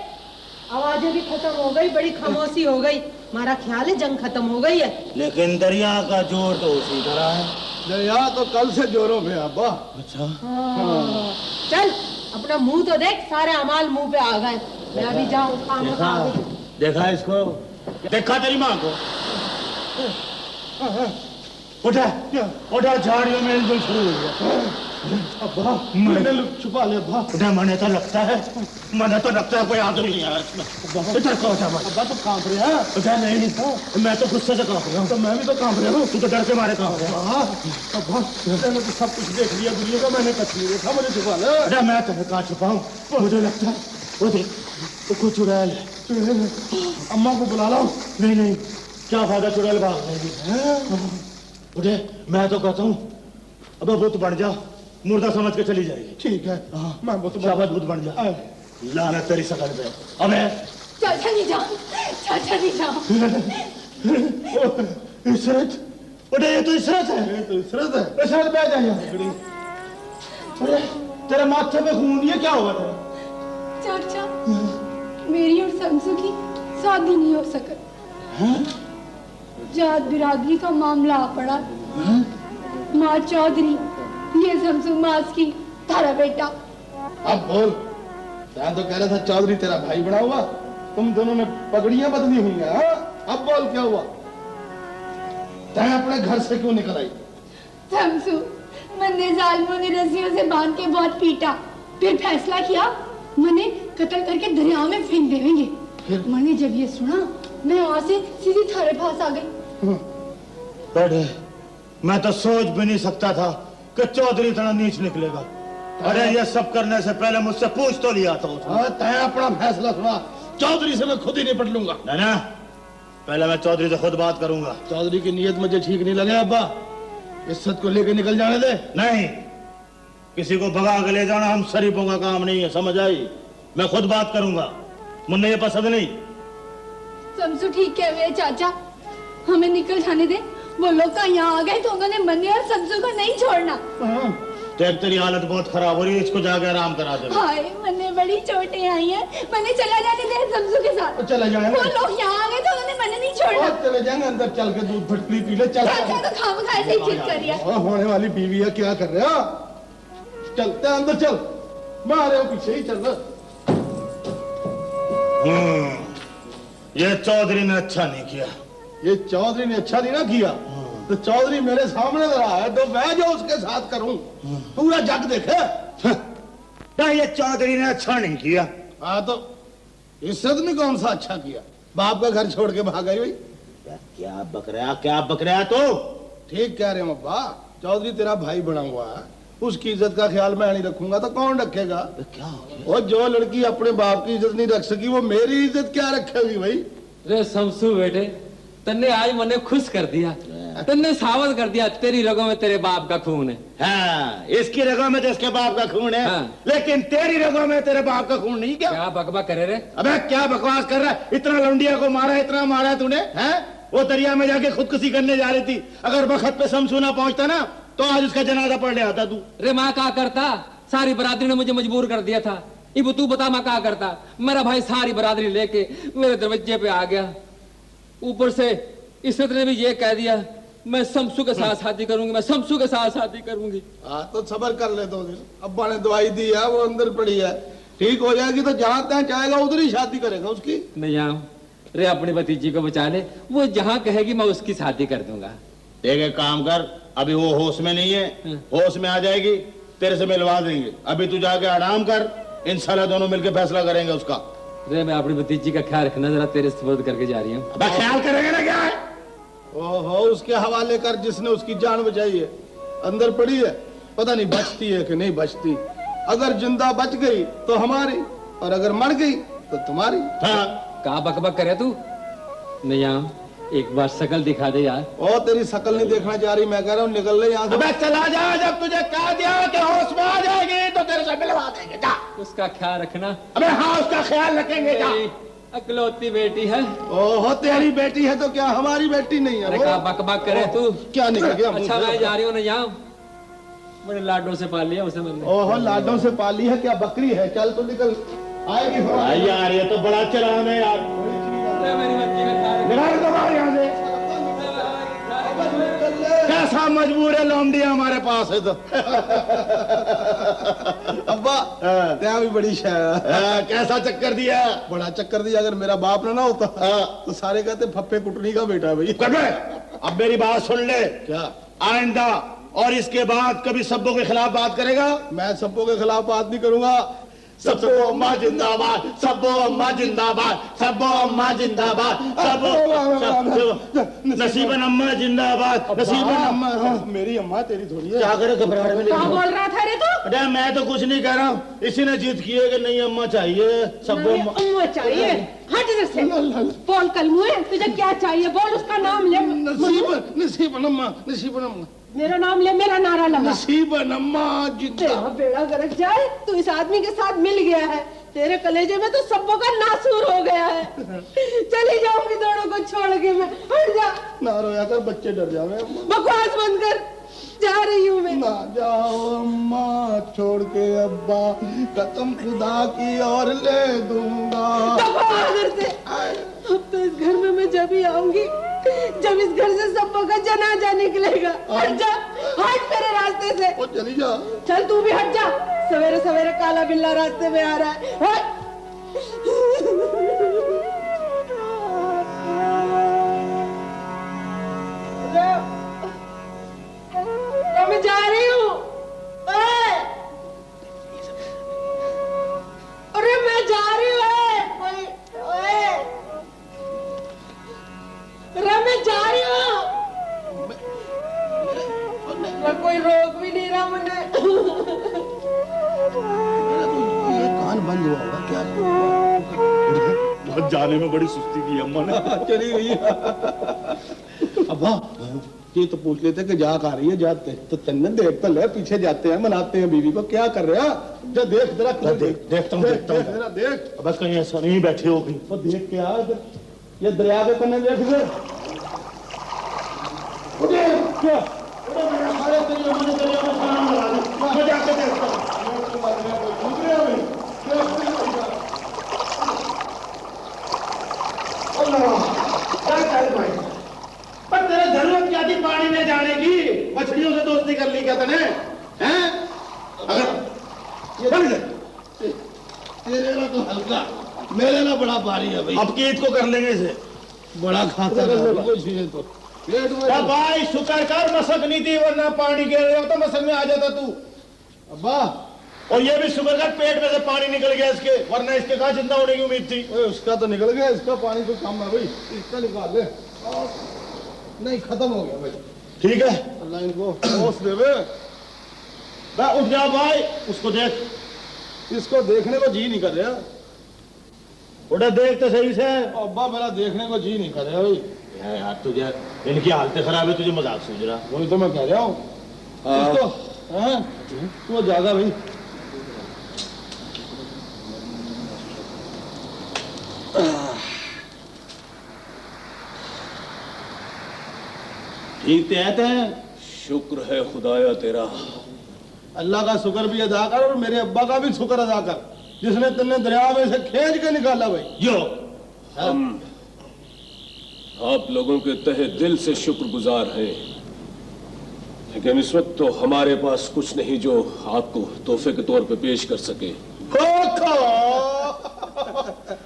आवाजें भी खत्म हो गई, बड़ी खामोशी हो गई। हमारा ख्याल है जंग खत्म हो गई है, लेकिन दरिया का जोर तो उसी तरह है। दरिया तो कल से जोरों में अब्बा। अच्छा, चल अपना मुंह तो देख, सारे अमाल मुंह पे आ गए। मैं अभी जाऊँ काम देखा, देखा इसको, देखा तेरी माँ को? उठा उठा, झाड़ियों में हिलजुल शुरू हो गया। अब्बा मैंने छुपा ले अब्बा। उठा, मने तो लगता है कोई आदमी नहीं है इसमें। इधर को उठा, अब्बा तो कांप रहे हैं। उठा नहीं, मैं तो गुस्से से कांप रहा हूँ। तो मैं भी तो कांप रहा हूँ। तू तो डर के मारे कांप रहा है। अब्बा मैंने तो सब कुछ देख लिया दुनिया का, मैंने कुछ नहीं देखा, मुझे छुपा ले। अरे मैं तुम्हें कहाँ छुपाऊं? मुझे लगता है वो देख, वो कुछ चुड़ैल है। अम्मा को बुला लाऊं? नहीं, क्या फायदा चुड़ैल भागने की? उठे, मैं तो कहता हूँ अब भूत बन जा, मुर्दा समझ के चली जाएगी। ठीक है, मैं वो शाबाश, भूत बन जा। लानत तेरी शकल पे। अबे चाचा नहीं जाओ, चाचा नहीं जाओ। इशरत, उठे, ये तो इशरत है। ये तो इशरत है। इशरत बैठ जा यहाँ। अरे तेरे माथे पे खून, ये क्या हुआ तेरा? चाचा, मेरी और शमसू की शादी नहीं हो सकी। जात बिरादरी का मामला आ पड़ा। माँ चौधरी, ये शमसू मास की थारा बेटा। अब बोल, मैं तो कह रहा था चौधरी तेरा भाई बड़ा हुआ, तुम दोनों ने पगड़ियां बदली हुई हैं। अब बोल क्या हुआ? तैं अपने घर से क्यों निकल आई? शमसू, मैंने जालिमों ने रस्सियों से बांध के बहुत पीटा, फिर फैसला किया मैंने कत्ल करके दरिया में फेंक देंगे। मैंने जब ये सुना, मैं वहां से सीधी थारे पास आ गई। बैठे, मैं तो सोच भी नहीं सकता था कि चौधरी इतना नीच निकलेगा। अरे ये सब करने से पहले मुझसे पूछ तो लिया था उसने। तैं अपना फैसला सुना, चौधरी से मैं खुद ही निपट लूंगा। ना पहले मैं चौधरी से खुद बात करूंगा। चौधरी की नीयत मुझे ठीक नहीं लगे अब्बा, इज्जत को लेकर निकल जाने दे। नहीं, किसी को भगा के ले जाना हम शरीफों का काम नहीं है, समझ आई? मैं खुद बात करूंगा, मुन्ने ये पसंद नहीं। शमसू ठीक कह रहे हैं चाचा, हमें निकल जाने दे। वो लोग का यहाँ आ गए तो उन्होंने मन्ने और शमसू को नहीं छोड़ना। देख तेरी हालत बहुत खराब हो रही है, इसको जाके आराम करा दे। हाय मन्ने बड़ी चोटें आई हैं, मन्ने चला जाने दे शमसू के साथ। चले जाएंगे। वो लोग यहाँ आ गए तो उन्होंने मन्ने नहीं छोड़ना। चले जाएंगे अंदर, चल के दूध फटकरी पी ले। चल चाचा तो खामखा ऐसे ही जिद कर रही है। होने वाली बीवी है, क्या कर रहे हो? चलते हैं अंदर, चल। मैं आ रहा हूँ, पीछे ही चल रहा। ये चौधरी ने अच्छा नहीं किया। ये चौधरी ने अच्छा नहीं ना किया, तो चौधरी मेरे सामने रहा है तो मैं जो उसके साथ करूं पूरा जग देखे। ना ये चौधरी ने अच्छा नहीं किया। हाँ तो इज्जत में कौन सा अच्छा किया? बाप का घर छोड़ के भाग गई। क्या बक रहा तो? ठीक कह रहे हो अब्बा, चौधरी तेरा भाई बना हुआ है, उसकी इज्जत का ख्याल मैं नहीं रखूंगा तो कौन रखेगा? क्या वो जो लड़की अपने बाप की इज्जत नहीं रख सकी वो मेरी इज्जत क्या रखेगी भाई? रे शमसू बेटे, तन्ने आज मने खुश कर दिया, तन्ने सावध कर दिया। तेरी रगों में तेरे बाप का खून है। हाँ, इसकी रगों में तो इसके बाप का खून है। हाँ। लेकिन तेरी रगों में तेरे बाप का खून नहीं। क्या क्या बकबक करे रे? अबे क्या बकवास कर रहा है? इतना लौंडिया को मारा, इतना मारा है तूने, हैं? वो दरिया में जाके खुदकुशी करने जा रही थी, अगर बखत पे शमसू ना पहुंचता ना तो आज उसका जनाजा पढ़ ले आता तू। रे माँ क्या करता? सारी बरादरी ने मुझे मजबूर कर दिया था। इब तू बता मैं क्या करता? मेरा भाई सारी बरादरी लेके मेरे दरवाजे पे आ गया। ऊपर से इज्जत ने भी ये कह दिया मैं शमसू के साथ शादी करूंगी, मैं शमसू के साथ शादी करूंगी। हाँ तो सबर कर ले 2 दिन। अब्बा ने दवाई दी है, वो अंदर पड़ी है, ठीक हो जाएगी तो जहां तक चाहेगा उधर ही शादी करेगा उसकी। नहीं आऊं रे, अपनी भतीजी को बचा ले, वो जहां कहेगी मैं उसकी शादी कर दूंगा। देख एक काम कर, अभी वो होश में नहीं है, होश में आ जाएगी तेरे से मिलवा देंगे। अभी तू जाके आराम कर, इंशाल्लाह दोनों मिलकर फैसला करेंगे उसका। रे मैं अपनी भतीजी का ख्याल रखना जरा, तेरे सुपुर्द करके जा रही हूँ। अब ख्याल करेंगे ना क्या है? ओहो, उसके हवाले कर जिसने उसकी जान बचाई है। अंदर पड़ी है, पता नहीं बचती है कि नहीं बचती। अगर जिंदा बच गई तो हमारी, और अगर मर गई तो तुम्हारी। हाँ। का बकबक करे तू? नहीं आऊं, एक बार शकल दिखा दे यार। ओ तेरी शकल नहीं देखना चाह रही, मैं कह रहा हूँ निकल ले यहाँ से। अबे चला जा, जब तुझे कह दिया कि होश में आ जाएगी तो तेरे से मिलवा देंगे। जा। उसका ख्याल रखना। अबे हाँ, उसका ख्याल रखेंगे। जा। तेरी अकलौती बेटी है। ओहो, तेरी बेटी है तो क्या हमारी बेटी नहीं है? अरे का बकबक करे तू? क्या निकल गया? अच्छा मैं जा रही हूँ, नहीं आऊं। मैंने लाडों से पाल लिया उसे मैंने। ओहो, लाडों से पाली है क्या? बकरी है? चल तो निकल आएगी। भाई यार ये तो बड़ा चलान है यार। मेरी बच्ची का ख्याल निकाल दो बाहर यहाँ से। कैसा मजबूर है लौंडिया हमारे पास है तो। अब्बा त्या भी बड़ी शायद। कैसा चक्कर दिया? बड़ा चक्कर दिया। अगर मेरा बाप ना होता तो सारे कहते फप्पे कुटनी का बेटा है भाई। अब मेरी बात सुन ले, क्या? आइंदा और इसके बाद कभी सब्बों के खिलाफ बात करेगा? मैं सब्बों के खिलाफ बात नहीं करूंगा। सब्बो अम्मा जिंदाबाद, सब्बो अम्मा जिंदाबाद, सब्बो अम्मा जिंदाबाद, सब्बो नसीबन अम्मा जिंदाबाद, नसीबन अम्मा। मेरी अम्मा तेरी थोड़ी है। क्या करे घबराहट में? क्या बोल रहा था रे तू? अरे मैं तो कुछ नहीं कह रहा हूँ, इसी ने जिद की है कि नहीं अम्मा चाहिए, सब्बो नहीं, अम्मा। अम्मा चाहिए। हट इधर से। बोल कलमुए, तुझे क्या चाहिए? बोल, उसका नाम ले। नसीबन अम्मा, नसीबन अम्मा, मेरा नाम ले, मेरा नारा लगा। नसीबन अम्मा जिंदा। तेरा बेड़ा गरक जाए, तू इस आदमी के साथ मिल गया है। तेरे कलेजे में तो सब्बों का नासूर हो गया है। चली जाऊंगी दोनों को छोड़ के मैं। हट जा। ना रोया कर, बच्चे डर जावे। बकवास बंद कर, जा रही हूँ मैं। ना जाओ अम्मा, छोड़ के अब्बा, कसम खुदा की और ले दूंगा। अब तो इस घर में मैं जब ही आऊंगी जब इस घर से सब्बों का जनाजा निकलेगा। हट जा, हट मेरे रास्ते से। ओ चली जा। चल तू भी हट जा, सवेरे सवेरे काला बिल्ला रास्ते में आ रहा है। हट। मैं जा रही हूँ। अरे मैं जा रही हूँ। अरे मैं जा रही हूँ। कोई रोक भी नहीं रहा मुझे। ये कान बंद हुआ होगा क्या? बहुत जाने में बड़ी सुस्ती की अम्मा ने। चली गई। अब्बा ये तो पूछ लेते कि जा कहाँ रही है, जाते तो तन्ने देख तो ले, पीछे जाते हैं मनाते हैं बीवी को, क्या कर रहे हैं? जा देख जरा, देखता हूँ जरा देख। बस कहीं ऐसा नहीं बैठे हो कहीं। वो देख के आ, ये दरिया के कन्ने देख ले। क्या अरे तेरी अम्मा ने दरिया में सलाम लगा दी, मैं जाके देखता हूँ। पर तेरे जरूरत क्या थी पानी में जाने की? मछलियों से दोस्ती कर ली क्या तूने? हैं? अगर ये तेरे ना तो हल्का, मेरे ना बड़ा भारी है भाई। अब की ईद को कर लेंगे इसे। बड़ा खाता है तो अब भाई शुक्र कर मसक नहीं थी, वरना पानी गिर रहा तो मसक में आ जाता तू। अब्बा और ये भी शुक्र कर पेट में से पानी निकल गया इसके, वरना इसके कहाँ जिंदा होने की उम्मीद थी। उसका तो निकल गया, इसका पानी तो कम है भाई, इसका निकाल ले। नहीं खत्म हो गया भाई। ठीक है, अल्लाह इनको होश देवे। उठ जा भाई, उसको देख। इसको देखने को जी नहीं कर रहा। उठा देख तो सही से। अब्बा मेरा देखने को जी नहीं कर रहा भाई। यार तुझे इनकी हालतें खराब है, तुझे मजाक सूझ रहा। वही तो मैं कह रहा हूँ। इसको वो ज्यादा भाई। ठीक कहते हैं। शुक्र है खुदाया तेरा। अल्लाह का शुक्र भी अदा कर और मेरे अब्बा का भी शुक्र अदा कर, जिसने तुमने दरिया में से खींच के निकाला भाई। जो हम आप लोगों के तहे दिल से शुक्रगुजार हैं, लेकिन इस वक्त तो हमारे पास कुछ नहीं जो आपको तोहफे के तौर पे पेश कर सके।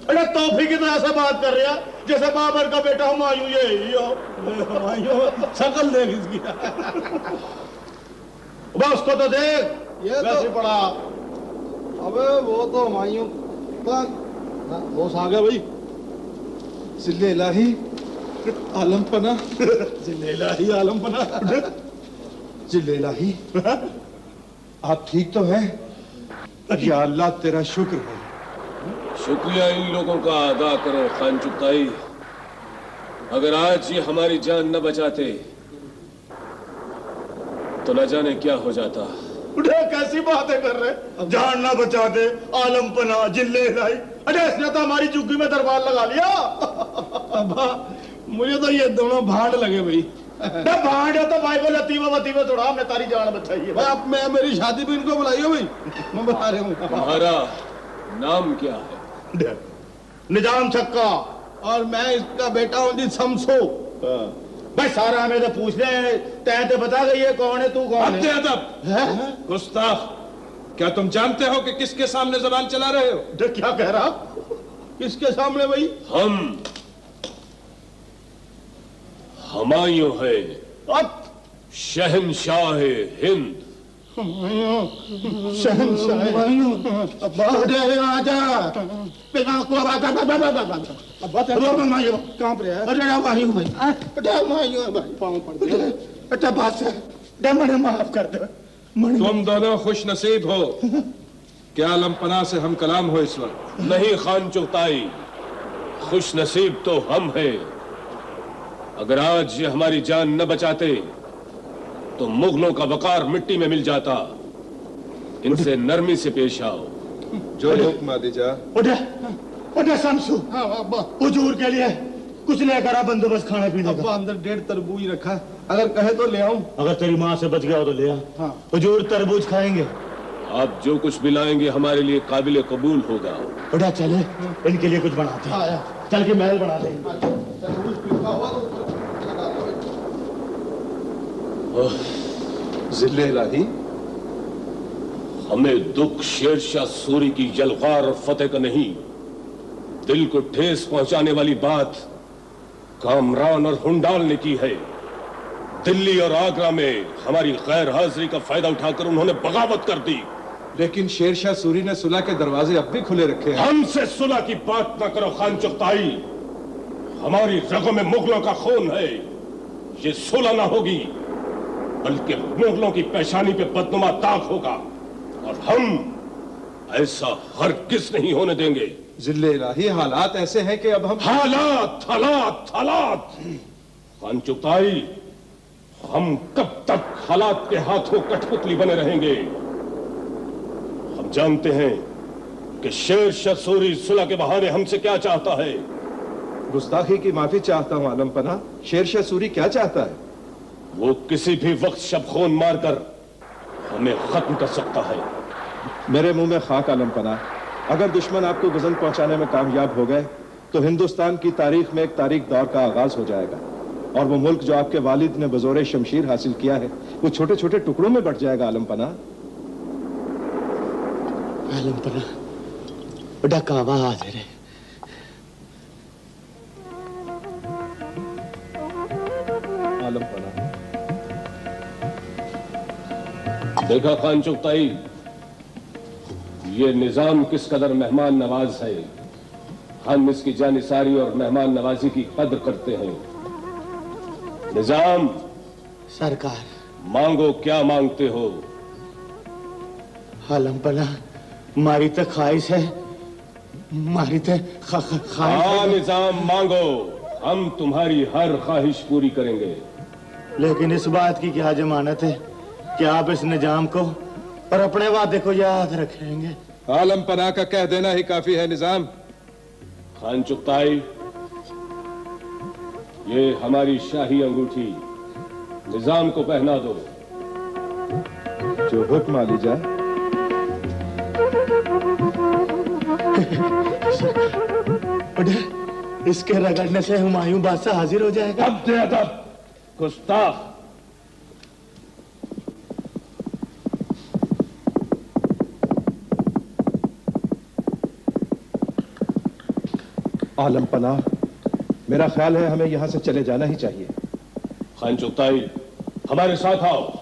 अरे तोहफे की तरह से बात कर रहा जैसे बाबर का बेटा हुमायूं। ये हुमायूं शकल देख इसकी। बस उसको तो देख, ये वैसे तो पड़ा। अबे वो तो हुमायूं का होश आ गया भाई। जिल्ले इलाही आलमपना, जिल्ले इलाही आलमपना, जिल्ले इलाही आप ठीक तो हैं? या अल्लाह तेरा शुक्र है। शुक्रिया इन लोगों का अदा करो खान चुगताई। अगर आज ये हमारी जान न बचाते तो न जाने क्या हो जाता। कैसी बातें कर रहे, जान ना बचा दे, आलम पना, जिले लाई। अरे इसने तो हमारी चुग्गी में दरबार लगा लिया। अब्बा मुझे तो ये दोनों भांड लगे भाई। भांड है तो भाई को लतीवा वतीवा थोड़ा, हमने तारी जान बचाई है। भाई अब मैं मेरी शादी पे इनको बुलाइए भाई, मैं बुला रहा हूँ। तुम्हारा नाम क्या है? निजाम छक्का। और मैं इसका बेटा हूँ जी शमसू। भाई सारा हमें तो पूछ ले, तय तो बता गई है कौन है, तू कौन है? अदब गुस्ताख, क्या तुम जानते हो कि किसके सामने जबान चला रहे हो? क्या कह रहा? किसके सामने भाई? हम हुमायूं है, शहंशाह हिंद। माफ कर दो। तुम दोनों खुश नसीब हो। क्या लमपना से हम कलाम हो इस वक्त? नहीं खान चुगताई, खुश नसीब तो हम हैं। अगर आज ये हमारी जान न बचाते तो मुगलों का वकार मिट्टी में मिल जाता। इनसे नरमी से पेश आओ। जो हुक्म दीजा। उठे उठे शमसू, हुजूर के लिए कुछ लेकर आ, बंदोबस्त खाने पीने का। अंदर 1.5 तरबूज रखा, अगर कहे तो ले आऊं। अगर तेरी माँ से बच गया हो तो ले आ। हाँ। हुजूर तरबूज खाएंगे। आप जो कुछ भी लाएंगे हमारे लिए काबिल कबूल होगा। उठा चले, इनके लिए कुछ बनाते हैं। चल के महल बना देंगे। जिले इलाही, हमें दुख शेरशाह सूरी की यलगार और फतेह का नहीं, दिल को ठेस पहुंचाने वाली बात कामरान और हुंडाल ने की है। दिल्ली और आगरा में हमारी गैर हाजिरी का फायदा उठाकर उन्होंने बगावत कर दी। लेकिन शेरशाह सूरी ने सुलह के दरवाजे अब भी खुले रखे हैं। हमसे सुलह की बात ना करो खान चुगताई। हमारी रगों में मुगलों का खून है। ये सुलह ना होगी, बल्कि मुगलों की पेशानी पे बदनुमा दाग होगा, और हम ऐसा हरगिज़ नहीं होने देंगे। जिल्ले इलाही, हालात ऐसे हैं कि अब हम हालात हालात हालात खान चुगताई, हम कब तक हालात के हाथों कठपुतली बने रहेंगे? हम जानते हैं कि शेर शाह सूरी सुलह के बहाने हमसे क्या चाहता है। गुस्ताखी की माफी चाहता हूं आलम पना। शेर शाह सूरी क्या चाहता है? वो किसी भी वक्त शबखून मारकर हमें खत्म कर सकता है। मेरे मुंह में खाक आलम पना। अगर दुश्मन आपको गजन पहुंचाने में कामयाब हो गए तो हिंदुस्तान की तारीख में एक तारीख दौर का आगाज हो जाएगा, और वो मुल्क जो आपके वालिद ने बजोरे शमशीर हासिल किया है वो छोटे छोटे टुकड़ों में बट जाएगा आलम पना। आलम पना बड़ा कावा हाजिर है। आलम पना, देखा खान चुगताई, ये निजाम किस कदर मेहमान नवाज है। हम इसकी जानिसारी और मेहमान नवाजी की कदर करते हैं। निजाम, सरकार, मांगो क्या मांगते हो? आलम पना मारी तो ख्वाहिश है, मारी तो ख्वाहिश हाँ है। निजाम मांगो, हम तुम्हारी हर ख्वाहिश पूरी करेंगे। लेकिन इस बात की क्या जमानत है कि आप इस निजाम को और अपने वादे को याद रखेंगे? आलम पना का कह देना ही काफी है निजाम। खान चुगताई, ये हमारी शाही अंगूठी निजाम को पहना दो। जो हुक्म आ ली जाए। इसके रगड़ने से हुमायूं बादशाह हाजिर हो जाएगा। अब दे अदब गुस्ताख। आलम पना, मेरा ख्याल है हमें यहां से चले जाना ही चाहिए। खान चुगताई, हमारे साथ आओ।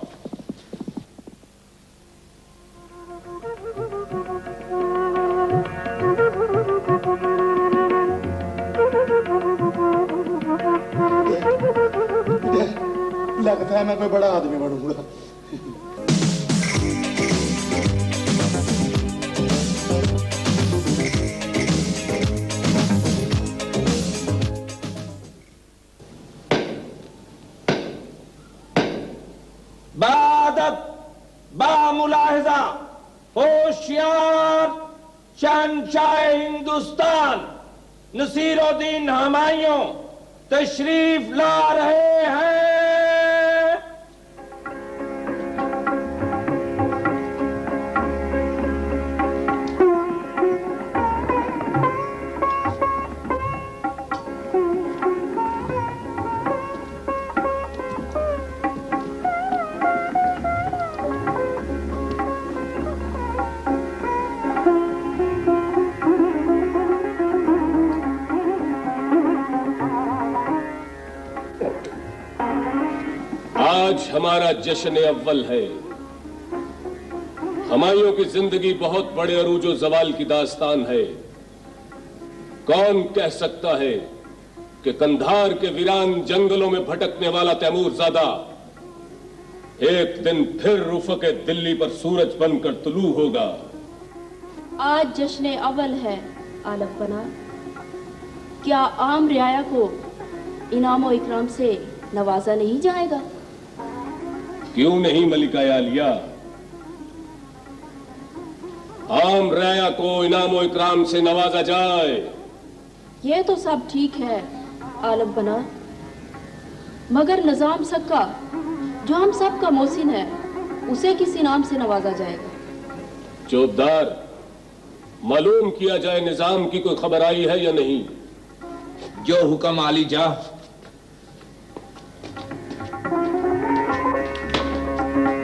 लगता है मैं कोई बड़ा आदमी बनूंगा। बादब, बामुलाहिजा, होशियार शहंशाह हिंदुस्तान नसीरुद्दीन हुमायूं तशरीफ ला रहे हैं। आज हमारा जश्न अव्वल है। हुमायूं की जिंदगी बहुत बड़े अरूजो जवाल की दास्तान है। कौन कह सकता है कि कंधार के वीरान जंगलों में भटकने वाला तैमूरजादा एक दिन फिर रुफ़क़े दिल्ली पर सूरज बनकर तुलू होगा। आज जश्न अव्वल है आलम पना। क्या आम रियाया को इनाम और इकराम से नवाजा नहीं जाएगा? क्यों नहीं मलिका आलिया, आम राया को इनाम और इकराम से नवाजा जाए। ये तो सब ठीक है आलम पना, मगर निजाम सक्का जो हम सब का मोहसिन है उसे किस इनाम से नवाजा जाएगा? चौबदार, मालूम किया जाए निजाम की कोई खबर आई है या नहीं। जो हुक्म आली जा।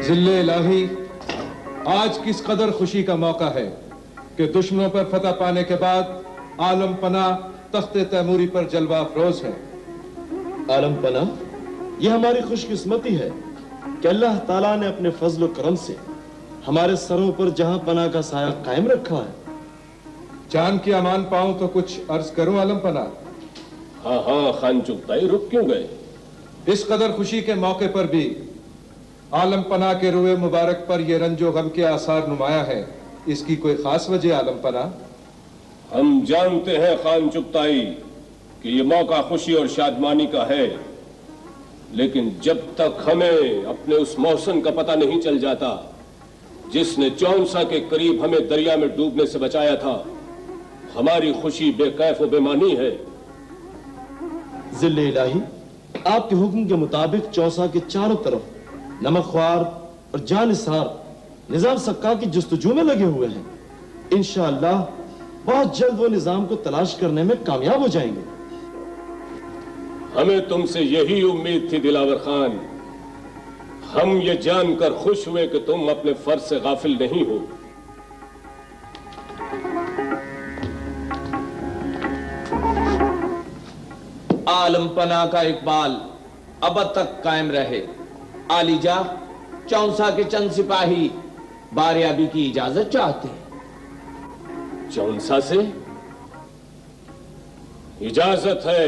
जिल्ले इलाही, आज किस कदर खुशी का मौका है कि दुश्मनों पर फतह पाने के बाद आलम पना तख्ते तैमूरी पर जलवा अफरोज है। आलम पना, यह हमारी खुशकिस्मती है कि अल्लाह ताला ने अपने फजल करम से हमारे सरों पर जहां पना का साया कायम रखा है। जान की अमान पाऊं तो कुछ अर्ज करूं आलम पना? हाँ हाँ खान चुगताई, रुक क्यों गए? इस कदर खुशी के मौके पर भी आलम पना के रुए मुबारक पर यह रंजो गम के आसार नुमाया है। इसकी कोई खास वजह आलम पना? हम जानते हैं खान चुगताई कि ये मौका खुशी और शादमानी का है, लेकिन जब तक हमें अपने उस मौसम का पता नहीं चल जाता जिसने चौंसा के करीब हमें दरिया में डूबने से बचाया था, हमारी खुशी बेकैफ व बेमानी है। जिल्ले इलाही, आपके हुक्म के मुताबिक चौसा के चारों तरफ नमकख्वार और जानिसार निजाम सक्का की जुस्तजू में लगे हुए हैं। इंशाअल्लाह बहुत जल्द वो निजाम को तलाश करने में कामयाब हो जाएंगे। हमें तुमसे यही उम्मीद थी दिलावर खान। हम ये जानकर खुश हुए कि तुम अपने फर्ज से गाफिल नहीं हो। आलमपना का इकबाल अब तक कायम रहे। आलीजा, चौंसा के चंद सिपाही बारियाबी की इजाजत चाहते हैं। चौंसा से इजाजत है।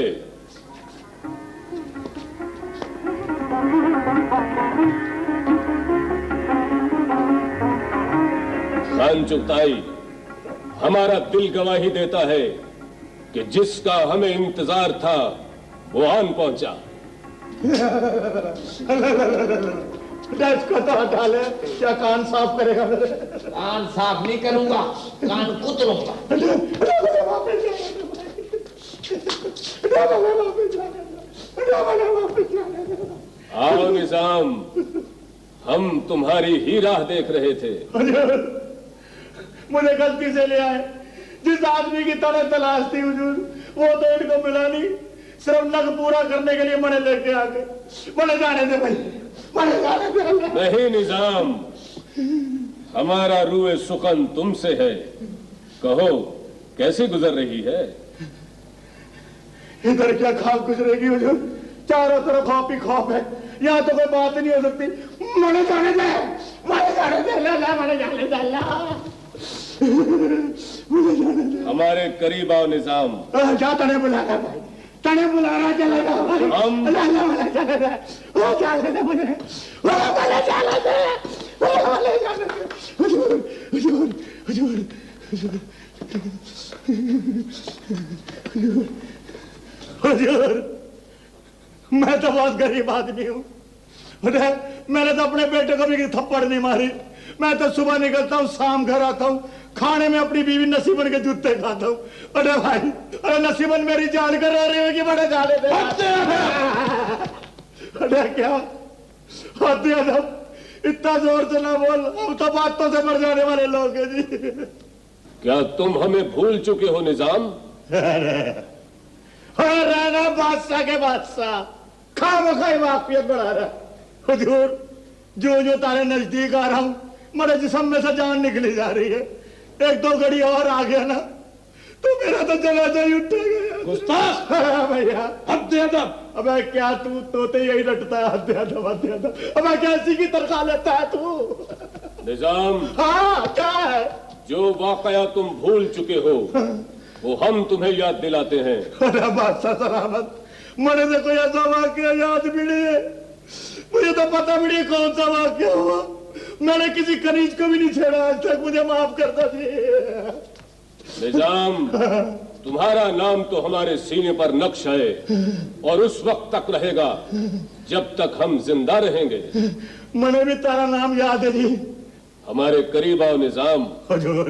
खान चुगताई, हमारा दिल गवाही देता है कि जिसका हमें इंतजार था वो आन पहुंचा। इसको तो हटा ले, क्या कान साफ करेगा मेरे? कान साफ नहीं करूंगा, कान कुतरूंगा। आओ निजाम, हम तुम्हारी ही राह देख रहे थे। मुझे गलती से ले आए। जिस आदमी की तरह तलाश थी हुजूर, वो तो इनको मिला नहीं। सिर्फ नग पूरा करने के लिए मैंने लेके आ गए। मैंने जाने दे भाई, मैंने जाने दे। नहीं निजाम, हमारा रूए सुखन तुमसे है। कहो कैसी गुजर रही है? इधर क्या खाक गुजरेगी हुजूर? चारों तरफ खौफ ही खौफ है। यहाँ तो कोई बात नहीं हो सकती। मैंने जाने दे, मैंने जाने दे, मैंने जाने दे। हमारे करीब आओ निजाम। जा, तने बुला रहा भाई, तने बुला रहा। चले जाओ भाई, हम चले जाए। वो जाने दे मुझे, वो जाने दे, वो जाने दे। हुजूर, हुजूर, हुजूर, हुजूर, हुजूर, मैं तो बहुत गरीब आदमी हूँ। मैंने तो अपने बेटे को भी थप्पड़ नहीं मारी। मैं तो सुबह निकलता हूँ, शाम घर आता हूँ। खाने में अपनी बीवी नसीबन के जूते खाता हूँ। अरे भाई, अरे नसीबन मेरी जान कर रही है कि बड़े जाने दे। अरे क्या इतना जोर से ना बोल, हम तो बातों से मर जाने वाले लोग हैं जी। क्या तुम हमें भूल चुके हो निजाम? रहना बादशाह के बादशाह, खामखाई वाकफियत बढ़ा रहा। हुजूर, जो जो तारे नजदीक आ रहा हूँ, मेरे जिस्म में से जान निकली जा रही है। एक दो घड़ी और आ गया ना तो मेरा तो जनाजा ही उठेगा। गुस्ताख भैया, हद अदब। अबे क्या तू तोते यही रटता है? हद अदब, हद अदब। अबे कैसी की तरखा लेता है तू? निजाम, हाँ क्या है? जो वाकया तुम भूल चुके हो वो हम तुम्हें याद दिलाते हैं। अरे बादशाह सलामत, मैंने तो कोई ऐसा वाकया याद भी नहीं है। मुझे तो पता भी नहीं कौन सा वाकया हुआ। मैंने किसी कनीज को भी नहीं छेड़ा आज तक, मुझे माफ कर दीजिए। निजाम, तुम्हारा नाम तो हमारे सीने पर नक्श है और उस वक्त तक रहेगा जब तक हम जिंदा रहेंगे। मैंने भी तारा नाम याद है जी। हमारे करीब आओ निजाम। हुजूर,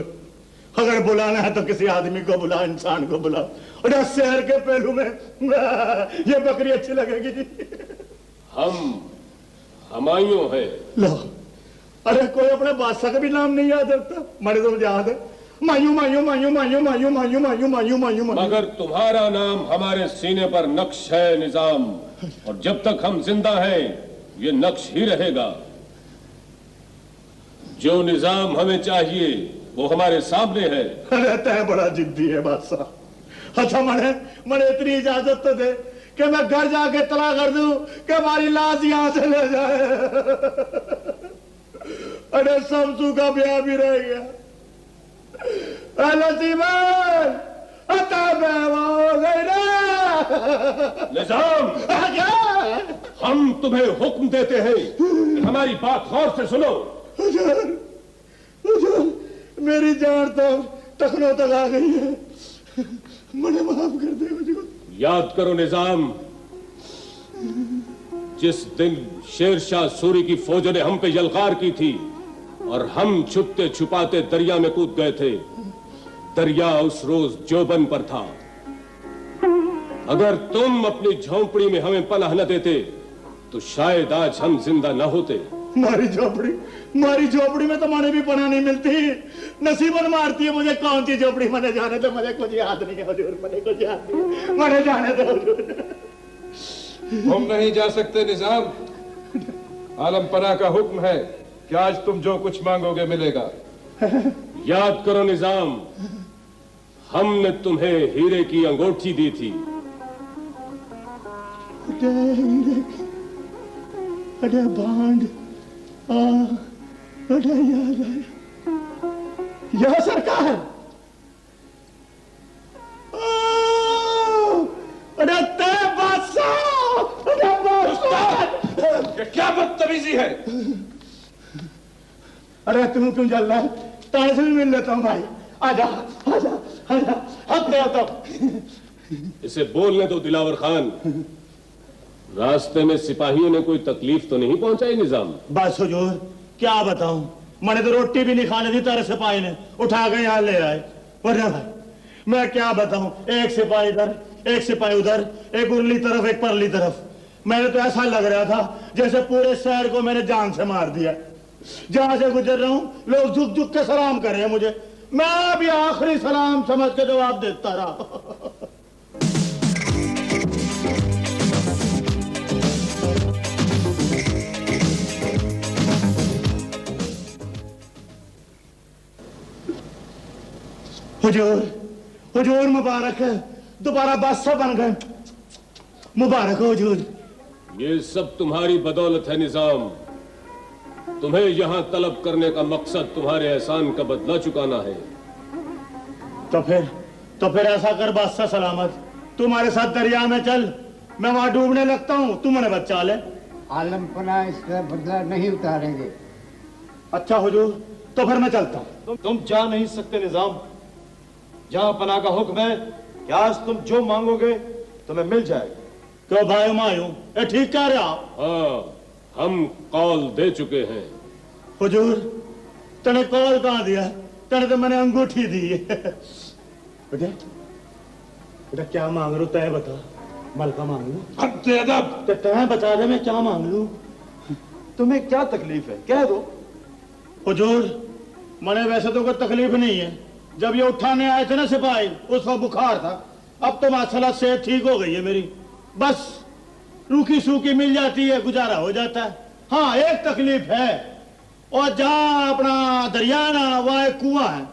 अगर बुलाना है तो किसी आदमी को बुला, इंसान को बुला। और शहर के पहलू में ये बकरी अच्छी लगेगी जी। हम हमायूं है। लो, अरे कोई अपने बादशाह का भी नाम नहीं याद रखता। मैंने तो याद है, मायू मायू मायू मायू मायू मायू मायू मायू मायू। मगर तुम्हारा नाम हमारे सीने पर नक्श है निजाम, और जब तक हम जिंदा हैं ये नक्श ही रहेगा। जो निजाम हमें चाहिए वो हमारे सामने है। रहता है, बड़ा जिद्दी है बादशाह। अच्छा, मैंने इतनी इजाजत तो दे कि मैं घर जाके तला कर दूं कि हमारी लाश यहां से ले जाए। अरे शमसू का ब्याह भी रह गया। नसीबन, हो गई ना। निजाम, हम तुम्हें हुक्म देते हैं कि हमारी बात गौर से सुनो। हुजूर, हुजूर, मेरी जान तो टखनों तक आ गई है। मुझे माफ कर दे हुजूर। याद करो निजाम, जिस दिन शेरशाह सूरी की फौजों ने हम पे यलगार की थी और हम छुपते छुपाते दरिया में कूद गए थे, दरिया उस रोज जोबन पर था। अगर तुम अपनी झोंपड़ी में हमें पनाह न देते तो शायद आज हम जिंदा न होते। मारी झोपड़ी में तो माने भी पनाह नहीं मिलती, नसीबन मारती है मुझे। कौन सी झोपड़ी मैंने जाने दे, मुझे कुछ याद नहीं है हुजूर, मुझे कुछ याद नहीं, मैंने जाने दे हुजूर। हम नहीं जा सकते निजाम, आलम पना का हुक्म है कि आज तुम जो कुछ मांगोगे मिलेगा। याद करो निजाम, हमने तुम्हें हीरे की अंगूठी दी थी। अरे भांड अरे याद आया, या सरकार। अरे ते बादशाह, अरे बादशाह, ये क्या बदतमीजी है? अरे तुम क्यों जल रहा है? ताने से भी मिल लेता हूँ भाई, आजा आजा आजा, अब मैं आता हूँ। इसे बोलने दो दिलावर खान। रास्ते में सिपाहियों ने कोई तकलीफ तो नहीं पहुंचाई निजाम? बस हुजूर, क्या बताऊं, मैंने तो रोटी भी नहीं खाने दी, तेरे सिपाही ने उठा के यहाँ ले आए। वरना भाई मैं क्या बताऊं, एक सिपाही इधर, एक सिपाही उधर, एक उरली तरफ, एक परली तरफ। मैंने तो ऐसा लग रहा था जैसे पूरे शहर को मैंने जान से मार दिया। जहां से गुजर रहा हूं लोग झुक झुक के सलाम कर रहे हैं मुझे, मैं भी आखिरी सलाम समझ के जवाब देता रहा। हुजूर, हुजूर मुबारक है, दोबारा बादशाह बन गए, मुबारक हो हुजूर। ये सब तुम्हारी बदौलत है निजाम। तुम्हें यहां तलब करने का मकसद तुम्हारे एहसान का बदला चुकाना है। तो फिर ऐसा कर बादशाह सलामत, तुम्हारे साथ दरिया में चल, मैं वहां डूबने लगता हूँ, तुम उन्हें बचा ले। आलम पना इसका बदला नहीं उतारेंगे। अच्छा हुजूर, तो फिर मैं चलता हूँ। तुम जा नहीं सकते निजाम, जहां पना का हुक्म है कि आज तुम जो मांगोगे तुम्हें मिल जाएगा। क्यों भाई मायूं, ये ठीक कह रहे आप? हाँ, हम कॉल दे चुके हैं। हुजूर, तने कॉल कहाँ दिया? तने तो मैंने अंगूठी दी है। बेटा क्या मांग रू, तय बता। मलका मांग लू? तो तय बता दे मैं क्या मांग लू। तुम्हें क्या तकलीफ है, कह दो। हुजूर, मैंने वैसे तो कोई तकलीफ नहीं है। जब ये उठाने आए थे ना सिपाही, उसका बुखार था, अब तो माशाल्लाह सेहत ठीक हो गई है मेरी। बस रूखी सूखी मिल जाती है, गुजारा हो जाता है। हाँ, एक तकलीफ है, और जहाँ अपना दरिया ना, वहाँ एक कुआं है,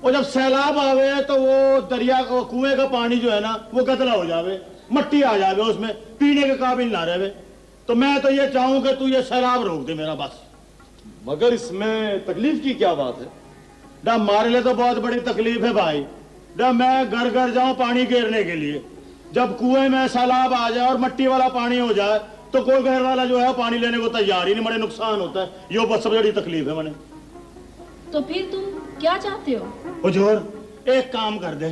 और जब सैलाब आवे तो वो दरिया का कुएं का पानी जो है ना, वो गदला हो जावे, मट्टी आ जावे उसमें, पीने के काबिल ना रहे। तो मैं तो ये चाहूं कि तू ये सैलाब रोक दे मेरा बस। मगर इसमें तकलीफ की क्या बात है? डा हमारे लिए तो बहुत बड़ी तकलीफ है भाई। डा मैं घर घर जाऊं पानी घेरने के लिए, जब कुएं में सैलाब आ जाए और मट्टी वाला पानी हो जाए तो कोई घर वाला जो है पानी लेने को तैयार ही नहीं, बड़े नुकसान होता है। यो बस सबसे बड़ी तकलीफ है मैंने। तो फिर तुम क्या चाहते हो? हुजूर, एक काम कर दे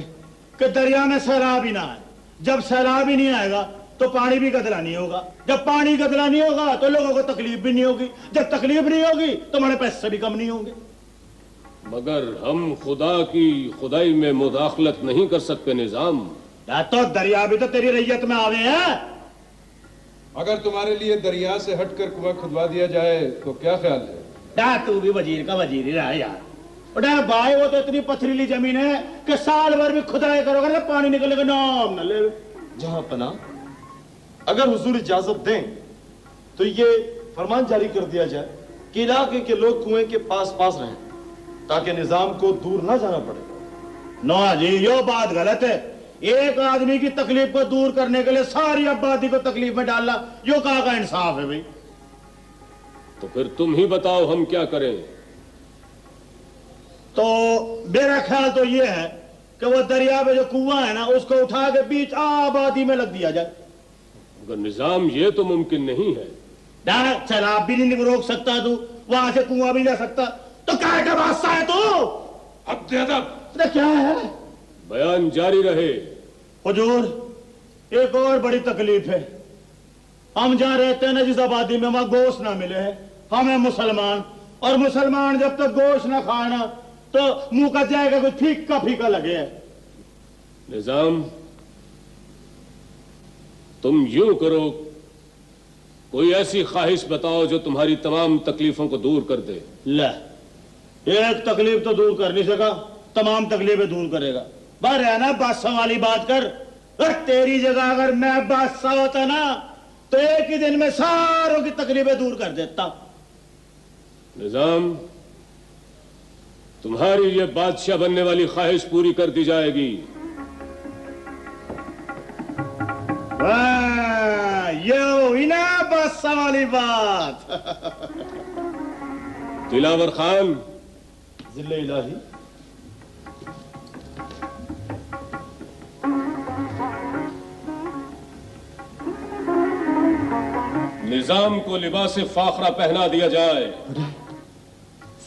कि दरिया में सैलाब ही ना आए। जब सैलाब ही नहीं आएगा तो पानी भी गदला नहीं होगा, जब पानी गदला नहीं होगा तो लोगों को तकलीफ भी नहीं होगी, जब तकलीफ नहीं होगी तो हमारे पैसे भी कम नहीं होंगे। मगर हम खुदा की खुदाई में मुदाखलत नहीं कर सकते निजाम। तो दरिया भी तो तेरी रैयत में आवे हैं। अगर तुम्हारे लिए दरिया से हटकर कुआं खुदवा दिया जाए तो क्या ख्याल है? तू भी वजीर का वजीर ही रहा यार। भाई वो तो इतनी पथरीली जमीन है कि साल भर भी खुदाई करोगे ना पानी निकलेगा नाम न ले। जहां पना, अगर हुजूर इजाजत दें तो ये फरमान जारी कर दिया जाए कि इलाके के लोग कुएं के पास पास रहें ताकि निजाम को दूर ना जाना पड़े। ना जी, यो बात गलत है। एक आदमी की तकलीफ को दूर करने के लिए सारी आबादी को तकलीफ में डालना, यो कहाँ का इंसाफ है भाई? तो फिर तुम ही बताओ हम क्या करें? तो मेरा ख्याल तो ये है कि वो दरिया में जो कुआं है ना, उसको उठा के बीच आबादी में लग दिया जाए। मगर निजाम, ये तो मुमकिन नहीं है। सैलाब भी नहीं रोक सकता तू, वहां से कुआं भी ले सकता, तो क्या का बादशाह है तू? अब क्या है? बयान जारी रहे। हुजूर, एक और बड़ी तकलीफ है। हम जहाँ रहते हैं ना, जिस आबादी में, वहां गोश्त ना मिले है। हम हैं मुसलमान, और मुसलमान जब तक गोश्त ना खाना तो मुंह का जाएगा कोई फीका फीका लगे है। निजाम, तुम यूं करो, कोई ऐसी ख्वाहिश बताओ जो तुम्हारी तमाम तकलीफों को दूर कर दे। ले, एक तकलीफ तो दूर कर नहीं सका, तमाम तकलीफें दूर करेगा। बाहर है ना, बादशाह वाली बात कर। तेरी जगह अगर मैं बादशाह होता ना, तो एक ही दिन में सारों की तकलीफें दूर कर देता। निजाम, तुम्हारी ये बादशाह बनने वाली ख्वाहिश पूरी कर दी जाएगी। ये हुई ना बादशाह वाली बात। दिलावर खान, जिले इलाही, निजाम को लिबास फाखरा पहना दिया जाए।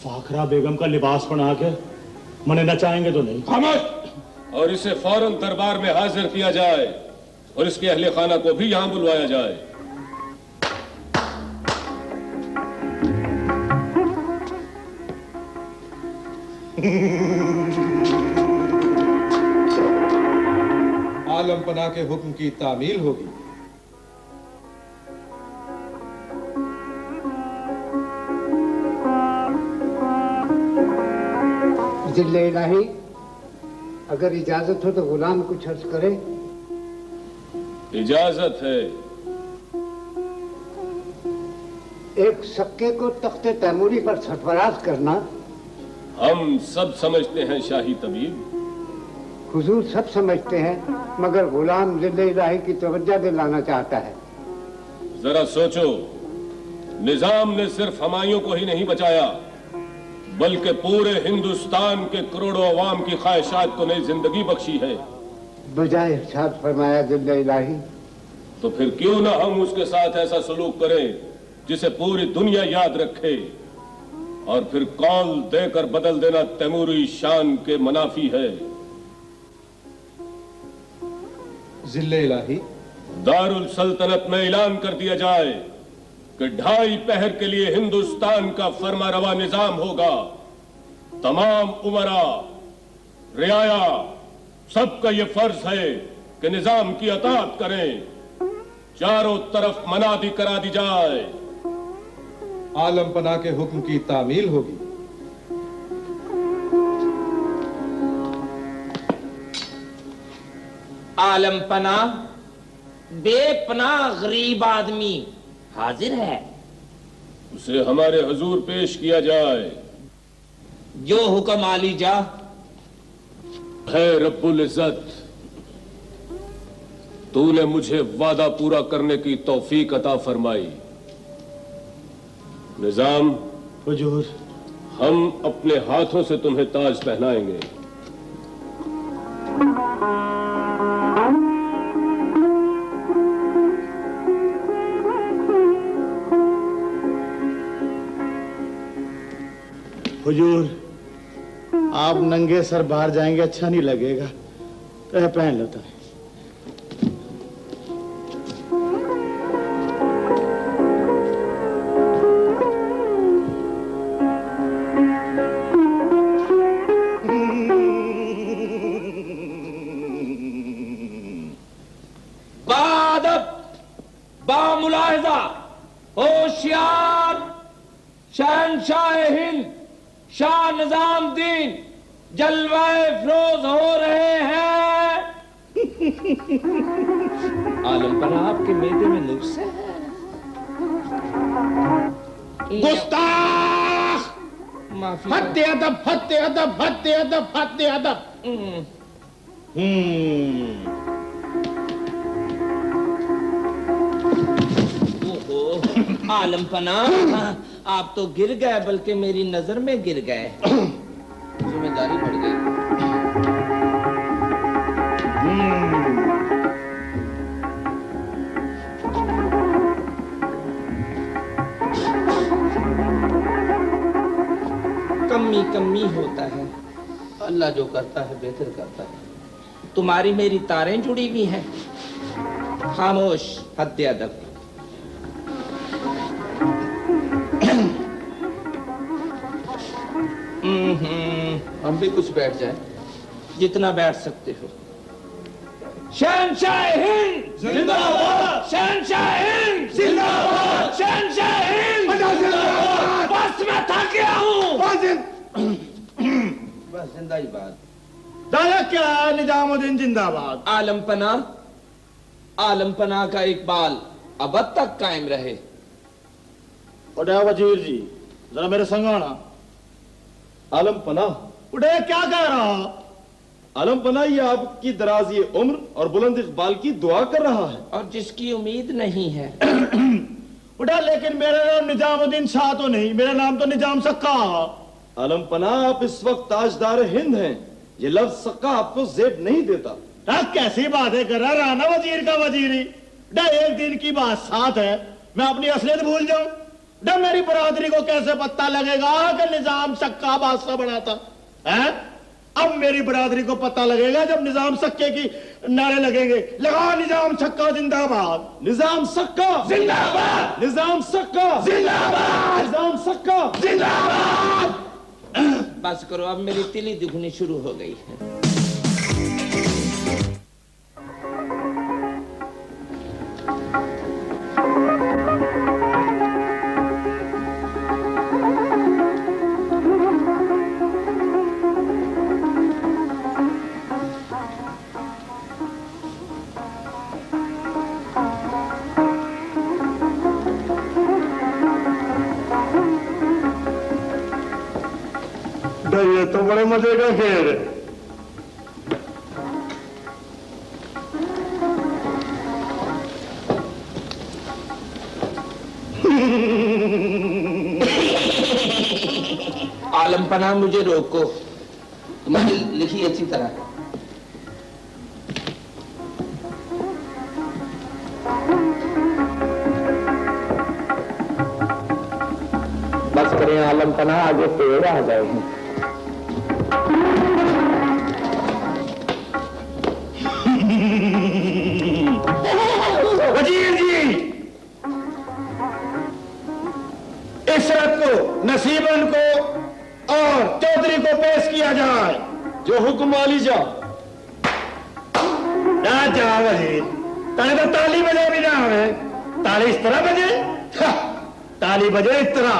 फाखरा बेगम का लिबास पहना के मने नचाएंगे तो नहीं? खामोश! और इसे फौरन दरबार में हाजिर किया जाए और इसके अहले खाना को भी यहां बुलवाया जाए। आलम पना के हुक्म की तामील होगी। जिले इलाही, अगर इजाजत हो तो गुलाम कुछ अर्ज करे। इजाजत है। एक सक्के को तख्ते तैमूरी पर सरफराज करना हम सब समझते हैं शाही तबीब। हुजूर सब समझते हैं, मगर गुलाम जिले इलाही की तवज्जो दिलाना चाहता है। जरा सोचो, निजाम ने सिर्फ हमायूं को ही नहीं बचाया, बल्कि पूरे हिंदुस्तान के करोड़ों अवाम की ख्वाहिशात को नई जिंदगी बख्शी है। बजाय इरशाद फरमाया जिले इलाही। तो फिर क्यों ना हम उसके साथ ऐसा सलूक करें जिसे पूरी दुनिया याद रखे, और फिर कौल देकर बदल देना तैमूरी शान के मुनाफी है। जिले इलाही, दारुल सल्तनत में ऐलान कर दिया जाए कि 2.5 पहर के लिए हिंदुस्तान का फरमारवा निजाम होगा। तमाम उमरा, रियाया, सबका यह फर्ज है कि निजाम की अताअत करें। चारों तरफ मनादी करा दी जाए। आलम पना के हुक्म की तामील होगी। आलम पना बेपनाह गरीब आदमी हाजिर है, उसे हमारे हुजूर पेश किया जाए। जो हुक्म आली जा। है रब्बुल इज्जत, तूने मुझे वादा पूरा करने की तौफीक अता फरमाई। निजाम, हुजूर, हम अपने हाथों से तुम्हें ताज पहनाएंगे। हुजूर, आप नंगे सर बाहर जाएंगे अच्छा नहीं लगेगा, तो पहन लो। तो बामुलाहिजा होशियार शहंशाह हिंद शाह निजामुद्दीन जलवाए फरोज हो रहे हैं। आलम पना, आपके मेदे में नुक्स है। गुस्ताख! माफी। हत्ते अदब, हत्ते अदब, हत्ते अदब, हत्ते अदब। आलम पना, आप तो गिर गए, बल्कि मेरी नजर में गिर गए। जिम्मेदारी बढ़ गई। कमी कमी होता है, अल्लाह जो करता है बेहतर करता है। तुम्हारी मेरी तारें जुड़ी हुई हैं। खामोश, हद अदब। हम भी कुछ बैठ जाए, जितना बैठ सकते हो। शहंशाह हिंद जिंदाबाद, शहंशाह हिंद जिंदाबाद, शहंशाह हिंद जिंदाबाद। बस मैं थक गया हूँ। बस जिंदा ही बात। दादा क्या है निजामुद्दीन जिंदाबाद। आलमपना का इकबाल अब तक कायम रहे। उड़े वजीर जी जरा मेरे संग आना। आलमपना, उड़े क्या कह रहा? आलमपना ये आपकी दराज ये उम्र और बुलंद इकबाल की दुआ कर रहा है, और जिसकी उम्मीद नहीं है। उड़ा लेकिन मेरा नाम निजामुद्दीन शाह तो नहीं, मेरा नाम तो निजाम सक्का। आलमपना आप इस वक्त ताजदार हिंद हैं, ये लफ्ज सक्का आपको जेब नहीं देता। कैसी बातें कर रहा? राना वजीर का वजीरी। एक दिन की बात साथ है, मैं अपनी असलियत भूल जाऊं? मेरी बरादरी को कैसे पता लगेगा कि निजाम सक्का बादशाह बना था? अब मेरी बरादरी को पता लगेगा जब निजाम सक्के की नारे लगेंगे। लगा निजाम सक्का जिंदाबाद, निजाम सक्का जिंदाबाद, निजाम सक्का जिंदाबाद, निजाम सक्का जिंदाबाद। बस करो, अब मेरी तिली दुखनी शुरू हो गई है। ये तो बड़े मजे का खेल है। आलमपना मुझे रोको, तुम्हारी लिखी अच्छी तरह। बस करें आलमपना, आगे पेड़ आ गए हैं। वजीर जी, इस रात को नसीबन को और चौधरी को पेश किया जाए। जो हुक्म वाली जा। जा वजीर, ताली तो ताली बजे भी ना है। ताली इस तरह बजे, ताली बजे इस तरह।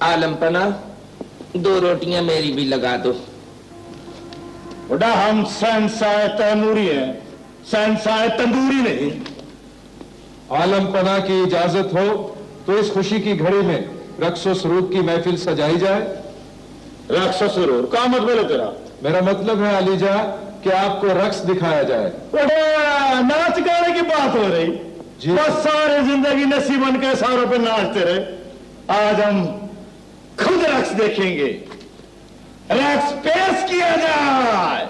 आलमपना, 2 रोटियां मेरी भी लगा दो। उड़ा हम शहंशाह तैमूरी हैं, शहंशाह तंदूरी नहीं। आलमपना की इजाजत हो तो इस खुशी की घड़ी में रक्स व सुरूर की महफिल सजाई जाए। रक्स व सुरूर का मतलब है तेरा? मेरा मतलब है अलीजा कि आपको रक्स दिखाया जाए। नाच गाने की बात हो रही जी। बस सारी जिंदगी नसीबन के इशारों पे नाचते रहे। आज हम खुद रक्स देखेंगे। रक्स पेश किया जाए।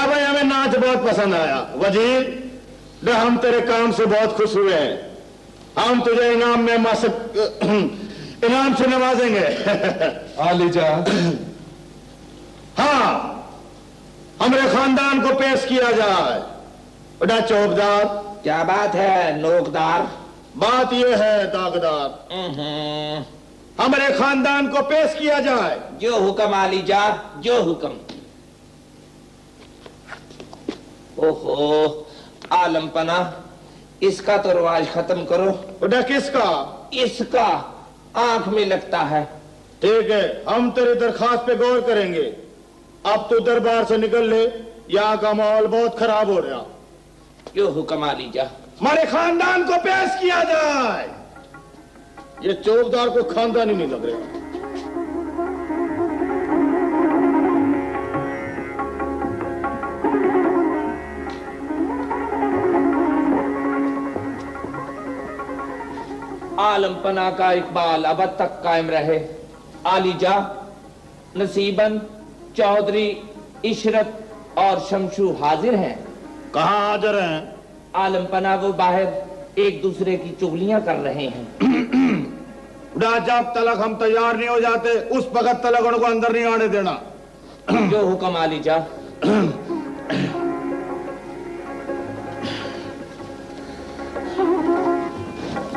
भाई हमें नाच बहुत पसंद आया। वजीर, हम तेरे काम से बहुत खुश हुए हैं। हम तुझे इनाम में इनाम से नवाजेंगे। आलीजा, हाँ, हमारे खानदान को पेश किया जाए। बड़ा चौबदार। क्या बात है नोकदार? बात यह है दागदार, हमारे खानदान को पेश किया जाए। जो हुक्म आलीजा, जो हुक्म। ओहो आलम पना, इसका तो रिवाज खत्म करो। बेटा किसका? इसका आंख में लगता है। ठीक है, हम तेरी दरखास्त पे गौर करेंगे। अब तो दरबार से निकल ले, यहाँ का माहौल बहुत खराब हो रहा। जो हुक्म आलीजा। हमारे खानदान को पेश किया जाए। ये चौबदार को खानदान ही नहीं लग रहा। आलमपना का इकबाल अब तक कायम रहे। आलीजा, नसीबन, चौधरी, इशरत और शमशू हाजिर हैं। कहाँ हाजिर हैं? आलमपना वो बाहर एक दूसरे की चुगलियां कर रहे हैं। जब तलक हम तैयार नहीं हो जाते उस वक्त तलक उनको अंदर नहीं आने देना। जो हुक्म आलीजा।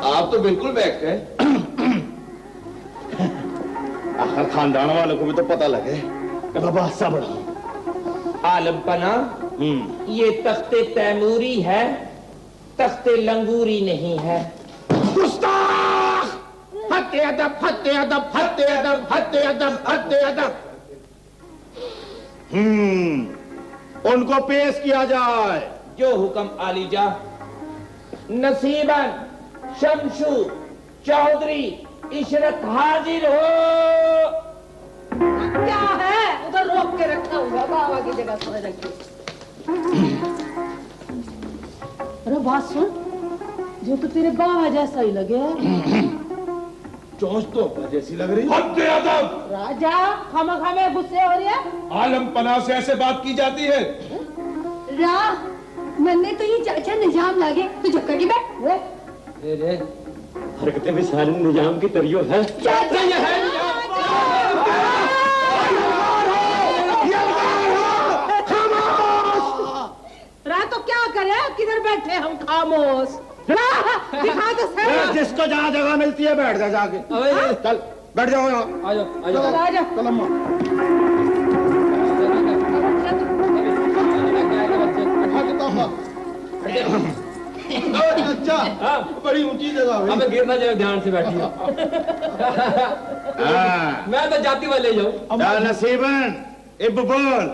आप तो बिल्कुल बैठ गए। आखिर खानदान वालों को भी तो पता लगे कि मैं बादशाह बड़ा। आलमपना, ये तख्ते तैमूरी है, तख्ते लंगूरी नहीं है। गुस्ताख! हत्ते अदब, हत्ते अदब, हत्ते अदब, हत्ते अदब, हत्ते अदब। उनको पेश किया जाए। जो हुक्म आलीजा। नसीबन, शमशू, चौधरी, इशरत हाजिर हो। क्या है? उधर रोक के रखा हुआ, बाबा की जगह पर रखी। अरे बात सुन, जो तो तेरे बाबा जैसा ही लगे। चोंच तो जैसी लग रही। हत्ते अदब! राजा खामखा में गुस्से हो रही है। आलमपना से ऐसे बात की जाती है? मैंने तो ये चाचा निजाम लागे तो चक्कर की बैठ। हरकतें भी सारी निजाम की तरियो है। चाचा ये है रात तो क्या करे, किधर बैठे हम खामोश। दिखा तो सही। जिसको जहाँ जगह मिलती है बैठ जा जाके। चल बैठ जाओ यहाँ। आ जाओ, आ जाओ। आ जाओ। चल अम्मा। अच्छा, बड़ी ऊंची जगह हुई। हमें गिर ना जाए, ध्यान से बैठिए। मैं तो जाती वाले जाऊँ। नसीबन, इब बोल।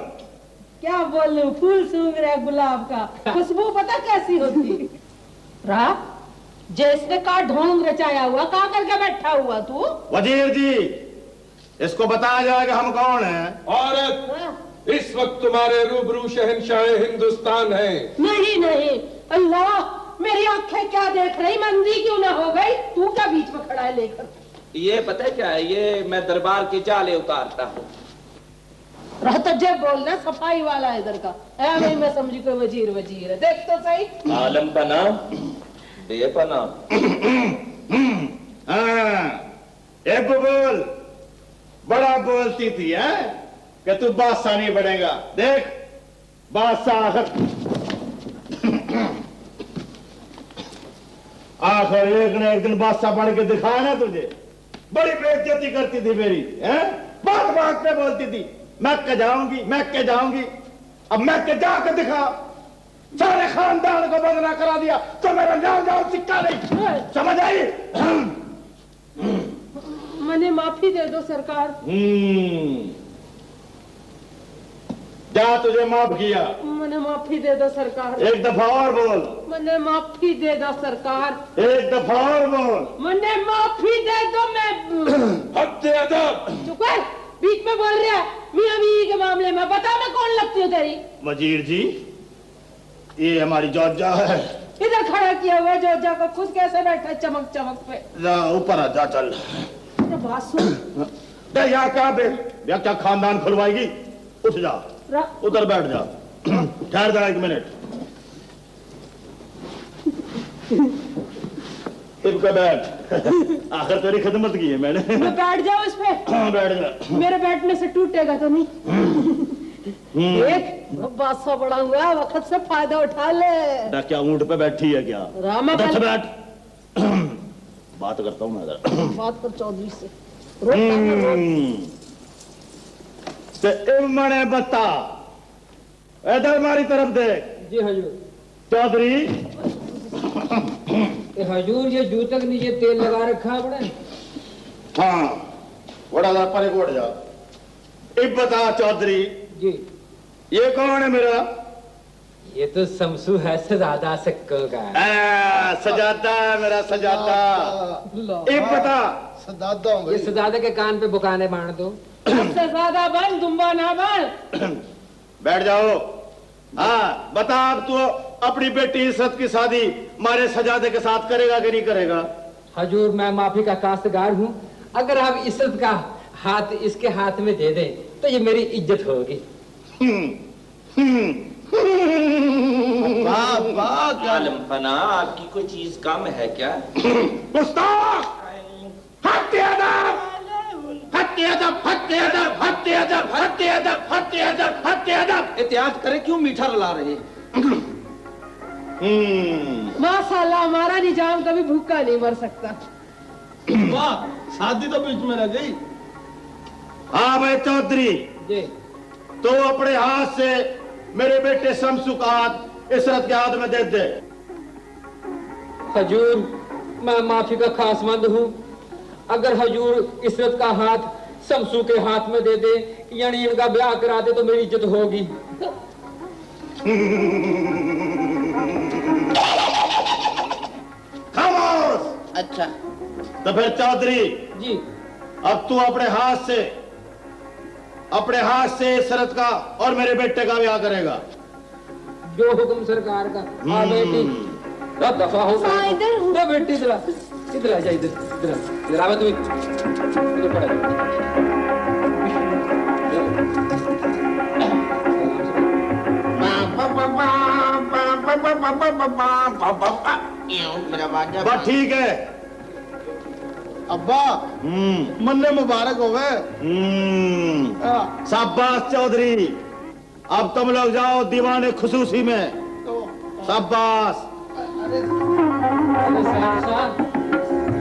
क्या बोलूं, फूल सूंघ रहा है गुलाब का। खुशबू पता कैसी होती? रा जैसे का ढोंग रचाया हुआ, कहाँ करके बैठा हुआ तू? वजीर जी, इसको बताया जाए कि हम कौन हैं। औरत, इस वक्त तुम्हारे रूबरू शहंशाह हिंदुस्तान है। नहीं नहीं, अल्लाह मेरी आंखें क्या देख रही, मंदी क्यों ना हो गई? तू क्या बीच में खड़ा है लेकर? ये पता है क्या है? ये मैं दरबार के चाले उतारता हूँ। रहता जब बोलना सफाई वाला है इधर का। नहीं मैं समझी कोई वजीर वजीर है। देख तो सही। आलमपना, बेपना। एक बोल, बड़ा बोलती थी है कि तू बादशाह नहीं बनेगा। देख बादशाह आखिर एक न एक दिन बादशाह बन के दिखाया ना तुझे। बड़ी बेइज्जती करती थी मेरी, हैं? बात बात पे बोलती थी मक्के जाऊंगी, मक्के जाऊंगी। अब मक्के जाके दिखा, सारे खानदान को बदना करा दिया तो मेरा नाम जाओ सिक्का नहीं। समझ आई? मैंने माफी दे दो सरकार। जा, तुझे माफ किया। मैंने माफी दे दो सरकार। एक दफा और बोल। मैंने माफी दे दो सरकार। एक दफा और बोल। मैंने माफी दे दो। मैं हत्ते अदब! चुप है, बीच में बोल रहा है। मियां बीवी के मामले में बता मैं कौन लगती हूँ तेरी? वजीर जी, ये हमारी जोजा है। इधर खड़ा किया हुआ जोजा को, खुद कैसे बैठा चमक चमक पे। जा ऊपर आ जा, चल। बात सुन, यहाँ क्या क्या खानदान खुलवाएगी? उठ जा, उधर बैठ जा। ठहर जा 1 मिनट। इनका बैठ। आखिर तेरी खिदमत की है मैंने। मैं बैठ जाऊं इस पे? हाँ बैठ जा। मेरे बैठने से टूटेगा तो नहीं? देख बादशाह बड़ा हुआ, वक्त से फायदा उठा ले। क्या ऊंट पे बैठी है क्या? रामा बैठ। बात करता हूँ मैं इधर। बात कर चौधरी से। मैंने बता, इधर हमारी तरफ देख। जी हजूर। चौधरी हजूर ये जूते के नीचे तेल लगा रखा बड़े। हाँ बड़ा सा परे कोट जा। अब बता चौधरी जी, ये कौन है मेरा? ये तो शमसू है सजादा सक्को का। सजादा है मेरा सजादा। अब बता सजादा ये सजादा के कान पे बुकाने बांध दो। सबसे ज्यादा बन, दुम्बा ना बन। बैठ जाओ। हाँ बता, अब तू अपनी बेटी इज्जत की शादी मारे सजादे के साथ करेगा कि नहीं करेगा? हजूर मैं माफी का काश्तकार हूँ, अगर आप इज्जत का हाथ इसके हाथ में दे दें तो ये मेरी इज्जत होगी। वाह वाह आलमपना, आपकी कोई चीज कम है क्या? एहतियात करे, क्यों मीठा रुला रहे? माशाल्लाह हमारा निजाम कभी भूखा नहीं मर सकता। वाह, शादी तो बीच में रह गई। हाँ भाई चौधरी जी, तो अपने हाथ से मेरे बेटे शमसू का हाथ इशरत के हाथ में दे दे। हजूर मैं माफी का खासमंद हूँ, अगर हजूर इशरत का हाथ शमसू के हाथ में दे दे यानी इनका ब्याह करा दे तो मेरी इज्जत होगी। खामोश। अच्छा तो फिर चौधरी जी, अब तू अपने हाथ से इशरत का और मेरे बेटे का ब्याह करेगा। जो हुक्म सरकार का। हाँ बेटी दफा हो गया। बेटी इधर आ जा, इधर आवे तू इधर पड़ा। बात ठीक है अब्बा। मन्ने मुबारक हो गए। शाबाश चौधरी, अब तुम लोग जाओ दीवाने खुसूसी में। शाबाश।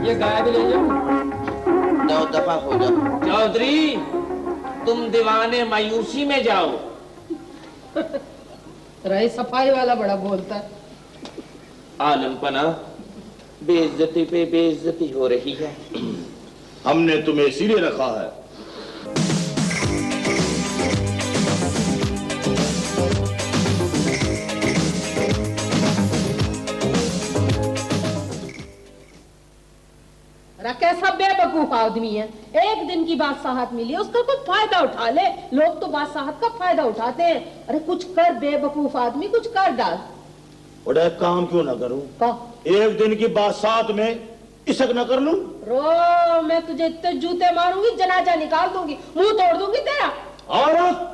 ये गाय भी ले जाओ। जाओ दफा हो जाओ। चौधरी तुम दीवाने मायूसी में जाओ। रही सफाई वाला बड़ा बोलता है। आलमपना, बेइज्जती पे बेइज्जती हो रही है। हमने तुम्हें इसीलिए रखा है। कैसा बेवकूफ आदमी है, एक दिन की बादशाहत मिली उसका कोई फायदा उठा ले। लोग तो बादशाहत का फायदा उठाते हैं। अरे कुछ कर बेवकूफ आदमी, कुछ कर डाल। बड़ा काम क्यों ना करूं? एक दिन की बादशाहत में इसक न कर लूं? रो मैं तुझे इतने जूते मारूंगी, जनाजा निकाल दूंगी, मुंह तोड़ दूंगी तेरा। औरत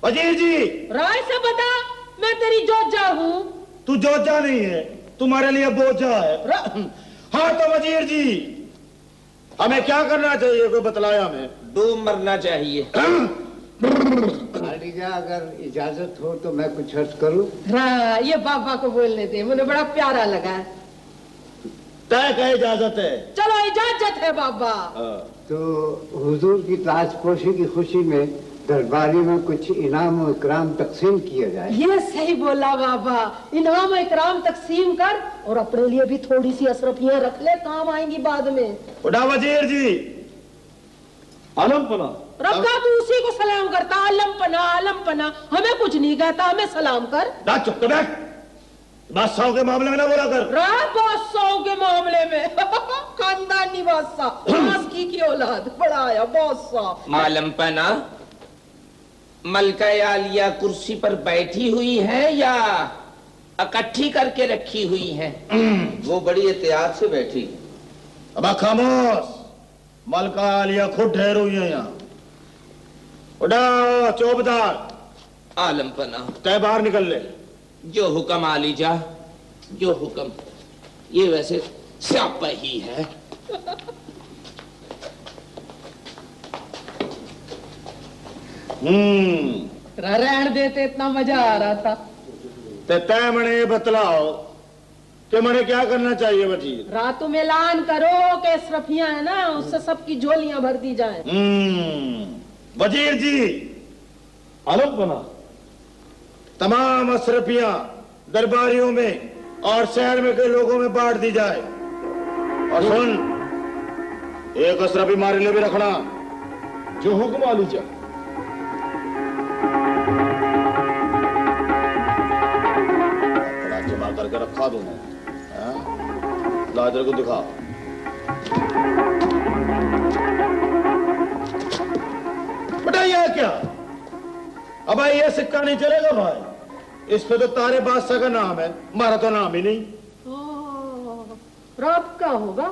वजीर जी, राय से बता, मैं तेरी जोजा हूँ। तू जोजा नहीं है, तुम्हारे लिए बोझा है। हाँ तो वजीर जी, हमें क्या करना चाहिए, कोई बतलाया हमें? डूब मरना चाहिए। आलिजा अगर इजाजत हो तो मैं कुछ अर्ज करूं? हाँ, ये बाबा को बोलने दे, मुझे बड़ा प्यारा लगा। तय का इजाजत है? चलो इजाजत है बाबा। तो हुजूर की ताजपोशी की खुशी में दरबारी में कुछ इनाम और इकराम तकसीम किया जाए। ये सही बोला बाबा, इनाम इकराम तकसीम कर और अपने लिए भी थोड़ी सी असरफियां रख ले, काम आएंगी बाद में। उड़ा वजीर जी। आलमपना रखा तू उसी को सलाम करता, आलमपना आलमपना, हमें कुछ नहीं कहता, हमें सलाम कर। ना चुप कर बैठ, बादशाहों के मामले में ना बोला कर। बादशाहों के मामले में खानदानी बादशाह की औलाद बड़ा आया बादशाह। आलमपना, मलका आलिया कुर्सी पर बैठी हुई है या इकट्ठी करके रखी हुई है? वो बड़ी एहतियात से बैठी। अब खामोश, मलका आलिया खुद ठहर हुई है यहाँ। उड़ा चौबदार। आलमपना तय बाहर निकल ले। जो हुक्म आलीजा, जो हुक्म। ये वैसे स्यापही है। रहन देते इतना मजा आ रहा था। ते तय मने ये बतलाओ कि मने क्या करना चाहिए वजीर? रातों में ऐलान करो कि अशरफियां है ना, उससे सबकी झोलियां भर दी जाएं। वजीर जी, आलम बना तमाम अशरफियां दरबारियों में और शहर में के लोगों में बांट दी जाए। और सुन, एक अशरफी मारे लिए भी रखना। जो हुक्म आलीजा। बड़ा जमा करके रखा दोनों, लाजर को दिखा। बेटा ये क्या? अब भाई ये सिक्का नहीं चलेगा भाई, इस पे तो तारे बादशाह का नाम है, हमारा तो नाम ही नहीं। रात का होगा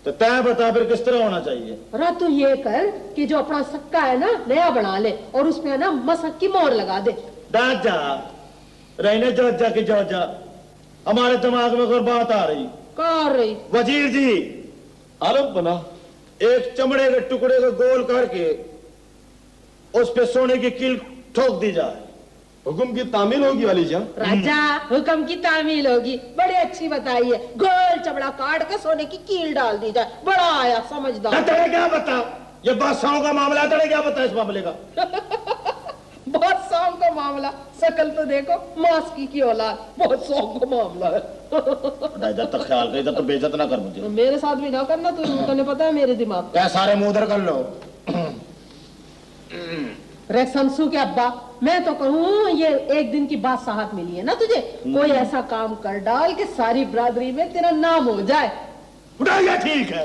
तो तय बता फिर किस तरह होना चाहिए? रात तू ये कर कि जो अपना सिक्का है ना नया बना ले और उसमें ना मसक की मोहर लगा दे। जा रहने जा की जा, हमारे दिमाग में कोई बात आ रही। कहाँ आ रही? वजीर जी, आलम बना एक चमड़े के टुकड़े को गोल करके उस पे सोने की कील ठोक दी जाए। हुक्म की तामील होगी वालीजा। राजा, हुक्म की तामील होगी। बड़ी अच्छी बताई है। गोल चमड़ा काट के सोने की कील डाल दी जाए। बड़ा आया समझदार। तेरे क्या बता, ये बादशाहों का मामला, तेरे क्या बता इस मामले का? बादशाहों का मामला, शकल तो देखो, मास्की की औलाद, बादशाहों का मामला है। इधर तक ख्याल कर, इधर तो बेइज्जत ना कर मुझे। मेरे साथ भी ना करना, तुमने पता है मेरे दिमाग क्या सारे मुंह उधर कर लो। रे शमसू के अब्बा, मैं तो कहूँ ये एक दिन की बादशाहत मिली है ना तुझे, कोई ऐसा काम कर डाल कि सारी बरादरी में तेरा नाम हो जाए। उठाइए, ठीक है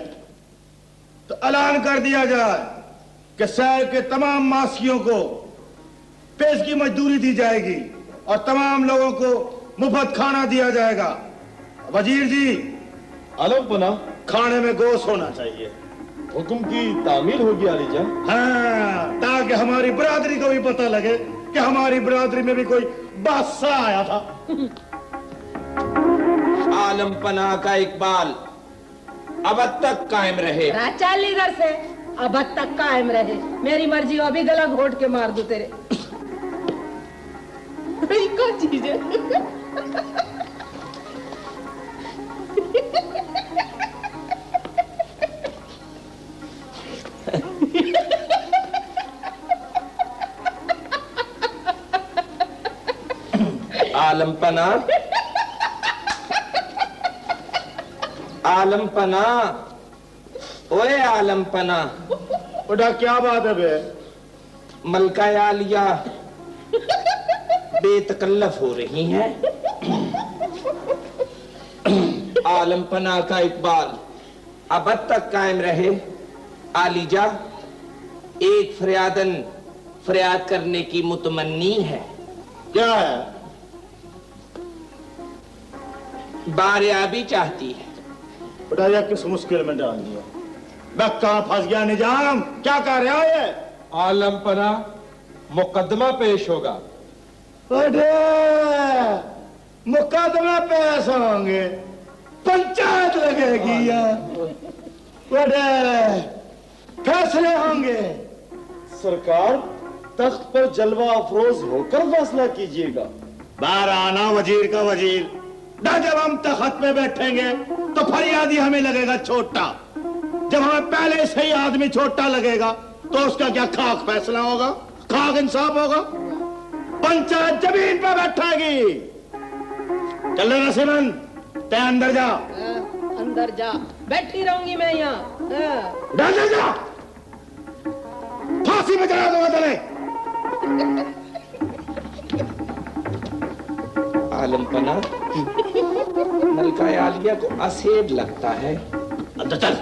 तो ऐलान कर दिया जाए कि शहर के तमाम मास्कियों को पेश की मजदूरी दी जाएगी और तमाम लोगों को मुफ्त खाना दिया जाएगा। वजीर जी, आलम बना खाने में गोश्त होना चाहिए। हुक्म की तामील होगी आलीजा। हाँ, ताकि हमारी बरादरी को भी पता लगे कि हमारी बरादरी में भी कोई बादशाह आया था। आलम पना का इकबाल अब तक कायम रहे। चल इधर से, अब तक कायम रहे। मेरी मर्जी हो, अभी गला घोट के मार दूं तेरे। क्या चीज है? आलमपना, आलमपना, ओए आलमपना। बेटा क्या बात है बे? मलका आलिया बेतकल्लफ हो रही हैं। आलमपना का इकबाल अब तक कायम रहे। आलिजा एक फरियाद करने की मुतमन्नी है। क्या है? बारियाबी चाहती है। बेटा यह किस मुश्किल में डाल दिया? मैं कहां फंस गया? निजाम क्या कर रहा है? आलमपना मुकदमा पेश होगा। अरे मुकदमा पेश होंगे, पंचायत लगेगी यार, बड़े फैसले होंगे। सरकार तख्त पर जलवा अफरोज होकर फैसला कीजिएगा। बाहर आना वजीर का वजीर। ना जब हम तख्त पे बैठेंगे तो फरियादी हमें लगेगा छोटा, जब हमें पहले से ही आदमी छोटा लगेगा तो उसका क्या खाक फैसला होगा, खाक इंसाफ होगा? पंचायत जमीन पर बैठेगी। चल रहा नसीमन, तय अंदर जा। अंदर जा, बैठी रहूंगी मैं यहाँ। जा, फांसी में चढ़ा दूंगा तेरे। आलमपना, मलका आलिया को असेब लगता है। अंदर चल।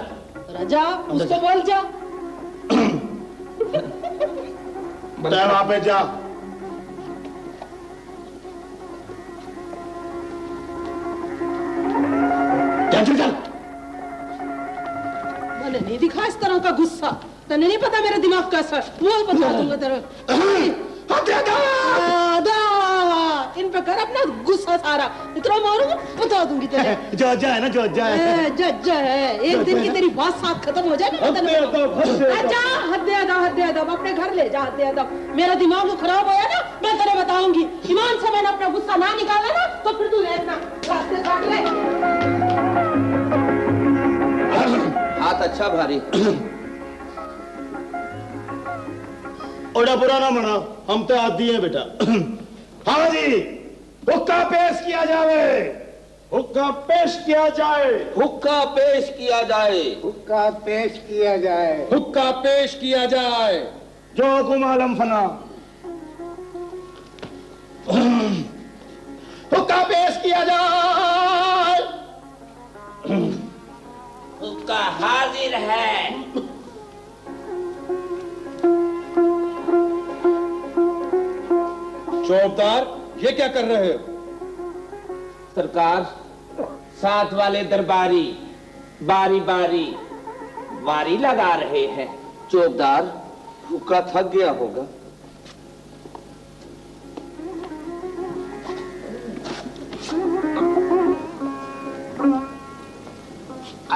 राजा, उसको बोल जा। तय वहां पे जा। चल। मैंने नहीं दिखा इस तरह का गुस्सा। तने नहीं पता मेरा दिमाग कैसा है, वो बता दूंगा तेरा। इन पे कर अपना गुस्सा सारा इतना मारूंगी बता दूंगी तेरे। जोजा है ना, जोजा है। जज्जा है, एक दिन की तेरी बात साथ खत्म हो जाए ना। जा हद अदब अपने घर ले जा, हद अदब। मेरा दिमाग खराब होया ना, मैं तेरे बताऊंगी। ईमान से मैंने अपना गुस्सा ना निकाला ना तो फिर तू देखना रास्ते काट ले। हाथ अच्छा भारी। ओड़ा पुराना मना, हम तो आदि हैं बेटा। हाँ जी, हुक्का पेश किया जाए, हुक्का पेश किया जाए, हुक्का पेश किया जाए, हुक्का पेश किया जाए, हुक्का पेश किया जाए। जो हुकुम आलम फना। हुक्का पेश किया जाए। हुक्का हाजिर है। चौबदार, ये क्या कर रहे हो? सरकार, साथ वाले दरबारी बारी बारी वारी लगा रहे हैं। चौबदार, हुक्का थक गया होगा।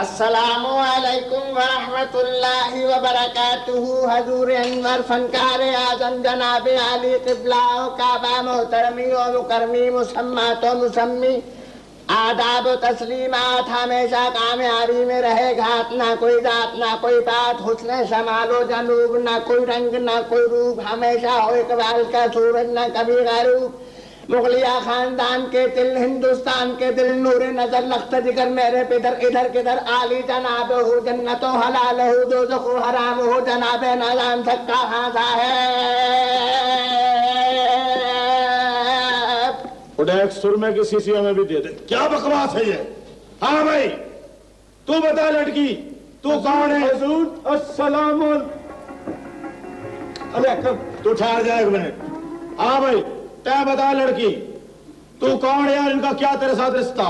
अस्सलामु अलैकुम व रहमतुल्लाहि व बरकातुहू। हजूर अनवर फनकार आजम जनाब आली क़िबला काबा मोहतरमी व मुकरमी मुसम्मात व मुसम्मी आदाब तस्लीमात हमेशा कामयाबी में रहे। घात ना कोई जात ना कोई बात, हुस्न शमालो जनूब ना कोई रंग ना कोई रूप, हमेशा हो इकबाल का सूरज ना कभी गरूब। मुगलिया खानदान के दिल, हिंदुस्तान के दिल, नूरे नजर लख्त जिगर मेरे पिदर, इधर किधर आली जनाब हो जन्नतो हलाल हो दोज़खो हराम हो जनाब नाज़ाम सक्का हाँ साहब। एक सुरमे की शीशियों में भी दे दे। क्या बकवास है ये? हाँ भाई, तू बता लड़की, तू कौन है? हुजूर अस्सलाम। अरे तू ठहर जा एक मिनट। हाँ भाई, तय बता लड़की, तू कौन है और इनका क्या तेरे साथ रिश्ता?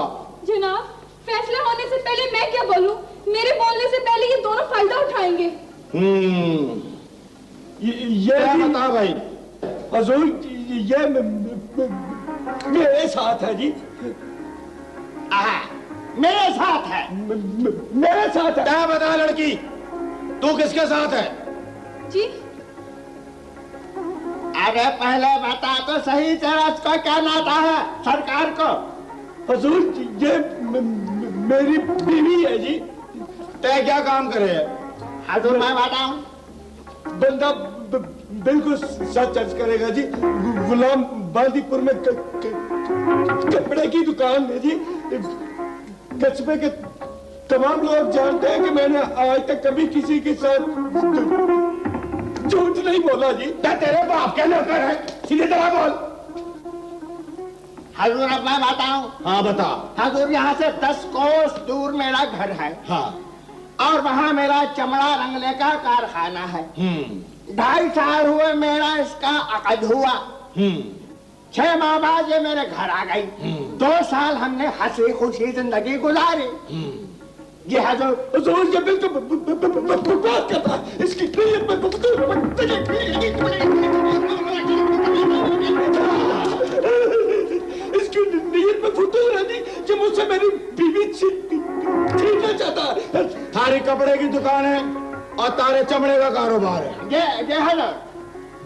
जनाब, फैसला होने से पहले मैं क्या बोलूं? मेरे बोलने से पहले ये दोनों फायदा उठाएंगे। ये बता भाई। हुजूर, ये मेरे साथ है जी। मेरे साथ है, मेरे साथ है। क्या बता लड़की, तू किसके साथ है? जी, अरे पहले बता तो सही, चरस को क्या नाता है सरकार को? हुजूर, ये मेरी बीवी है जी। तय क्या काम करे है? हजूर मैं बताऊं, बंदा बिल्कुल सच अर्ज करेगा जी। गुलाम बांदीपुर में कपड़े की दुकान है जी। कस्बे के तमाम लोग जानते हैं कि मैंने आज तक कभी किसी के साथ झूठ नहीं बोला जी। तेरे बाप के नौकर है, सीधे तरह बोल। हजूर अब मैं बताऊं। हाँ बता। हजूर, यहाँ से 10 कोस दूर मेरा घर है। हाँ। और वहाँ मेरा चमड़ा रंगने का कारखाना है। 2.5 साल हुए मेरा इसका अकद हुआ। 6 माह बाद ये मेरे घर आ गई। 2 साल हमने हंसी खुशी जिंदगी गुजारी। ये हुजूर के बिल्कुल बात करता है। इसकी नीयत में इसकी नीयत में फुतूर है जी कि मुझसे मेरी बीवी छीनना चाहता है। थारी कपड़े की दुकान है और तारे चमड़े का कारोबार है। ये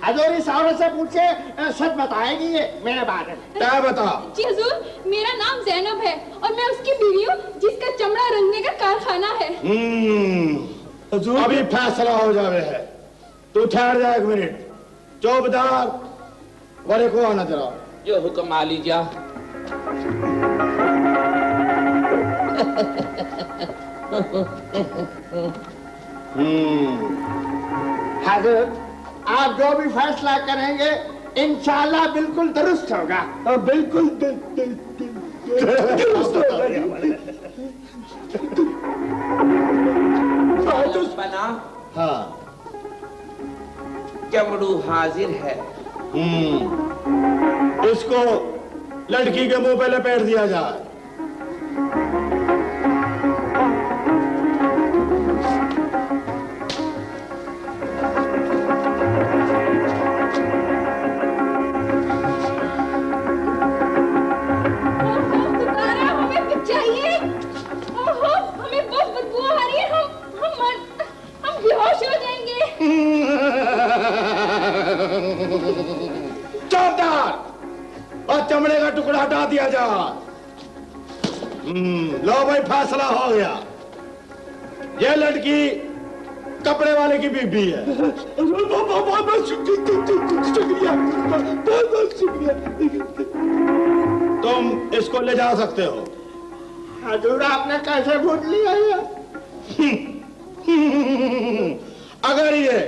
हजूर इस औरत से पूछे, सच बताएगी ये मेरे बारे में। क्या बता? जी हजूर, मेरा नाम जैनब है और मैं उसकी बीवी हूँ जिसका चमड़ा रंगने का कारखाना है। अभी फैसला हो जावे है। तू ठहर जा एक मिनट। चौबदार, बड़े को आना जरा। जो हुक्म आली जा। हजूर, आप जो भी फैसला करेंगे इंशाल्लाह बिल्कुल दुरुस्त होगा। बिल्कुल दुरुस्त होगा। बना। हाँ। चमड़ू हाजिर है। इसको लड़की के मुंह पे लपेट दिया जाए। और चमड़े का टुकड़ा हटा दिया जा। लो भाई, फैसला हो गया। ये लड़की कपड़े वाले की बीबी है। बहुत शुक्रिया, बहुत शुक्रिया। तुम इसको ले जा सकते हो। हजूर, आपने कैसे भूल लिया ये? अगर ये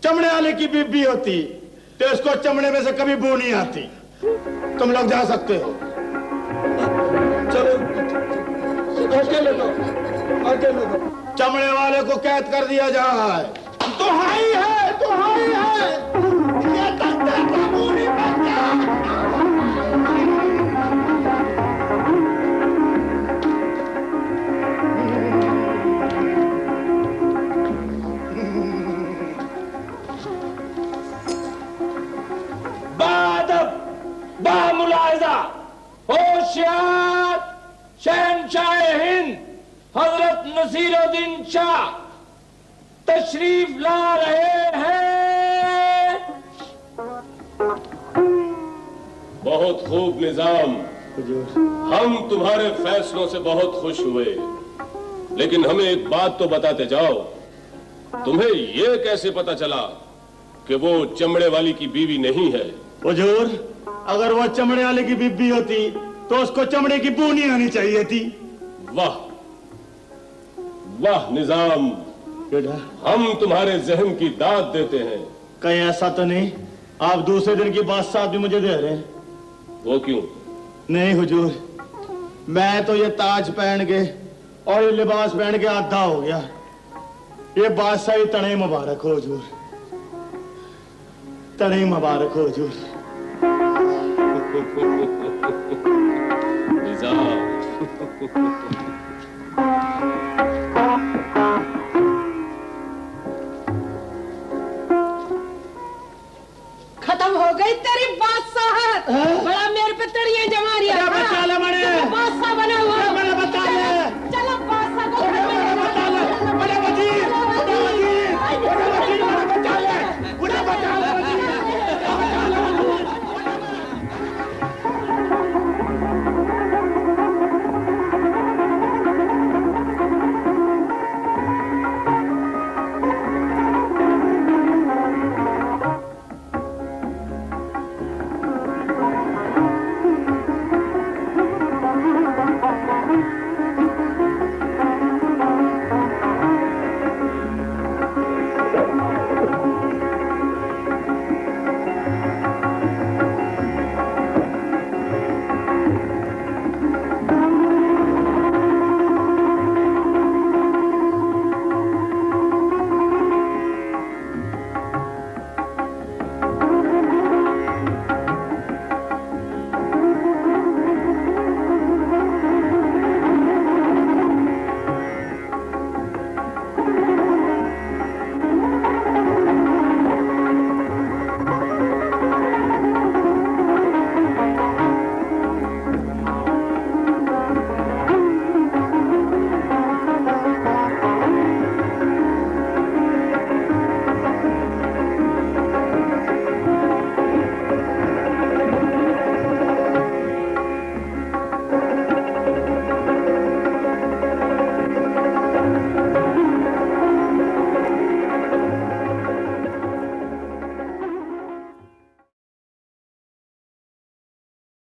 चमड़े वाले की बीबी होती तो इसको चमड़े में से कभी बू नहीं आती। तुम लोग जा सकते हो। चलो, अकेले दो, अकेले दो। चमड़े वाले को कैद कर दिया जाए। दुहाई है, दुहाई है, ये धंधे को पूरी बन जा। बादब, बामुलाहिजा, होशियार, शहंशाह हिंद हजरत नसीरुद्दीन शाह तशरीफ ला रहे हैं। बहुत खूब निजाम, हम तुम्हारे फैसलों से बहुत खुश हुए, लेकिन हमें एक बात तो बताते जाओ, तुम्हें यह कैसे पता चला कि वो चमड़े वाली की बीवी नहीं है? हुजूर, अगर वो चमड़े वाले की बीबी होती तो उसको चमड़े की बू नहीं आनी चाहिए थी। वाह वाह निजाम, हम तुम्हारे जहन की दाद देते हैं। कहीं ऐसा तो नहीं आप दूसरे दिन की बादशाह भी मुझे दे रहे हैं? वो क्यों? नहीं हुजूर, मैं तो ये ताज पहन के और ये लिबास पहन के आधा हो गया। ये बादशाही तने मुबारक हो हुजूर, तने मुबारक हो हुजूर। निजाम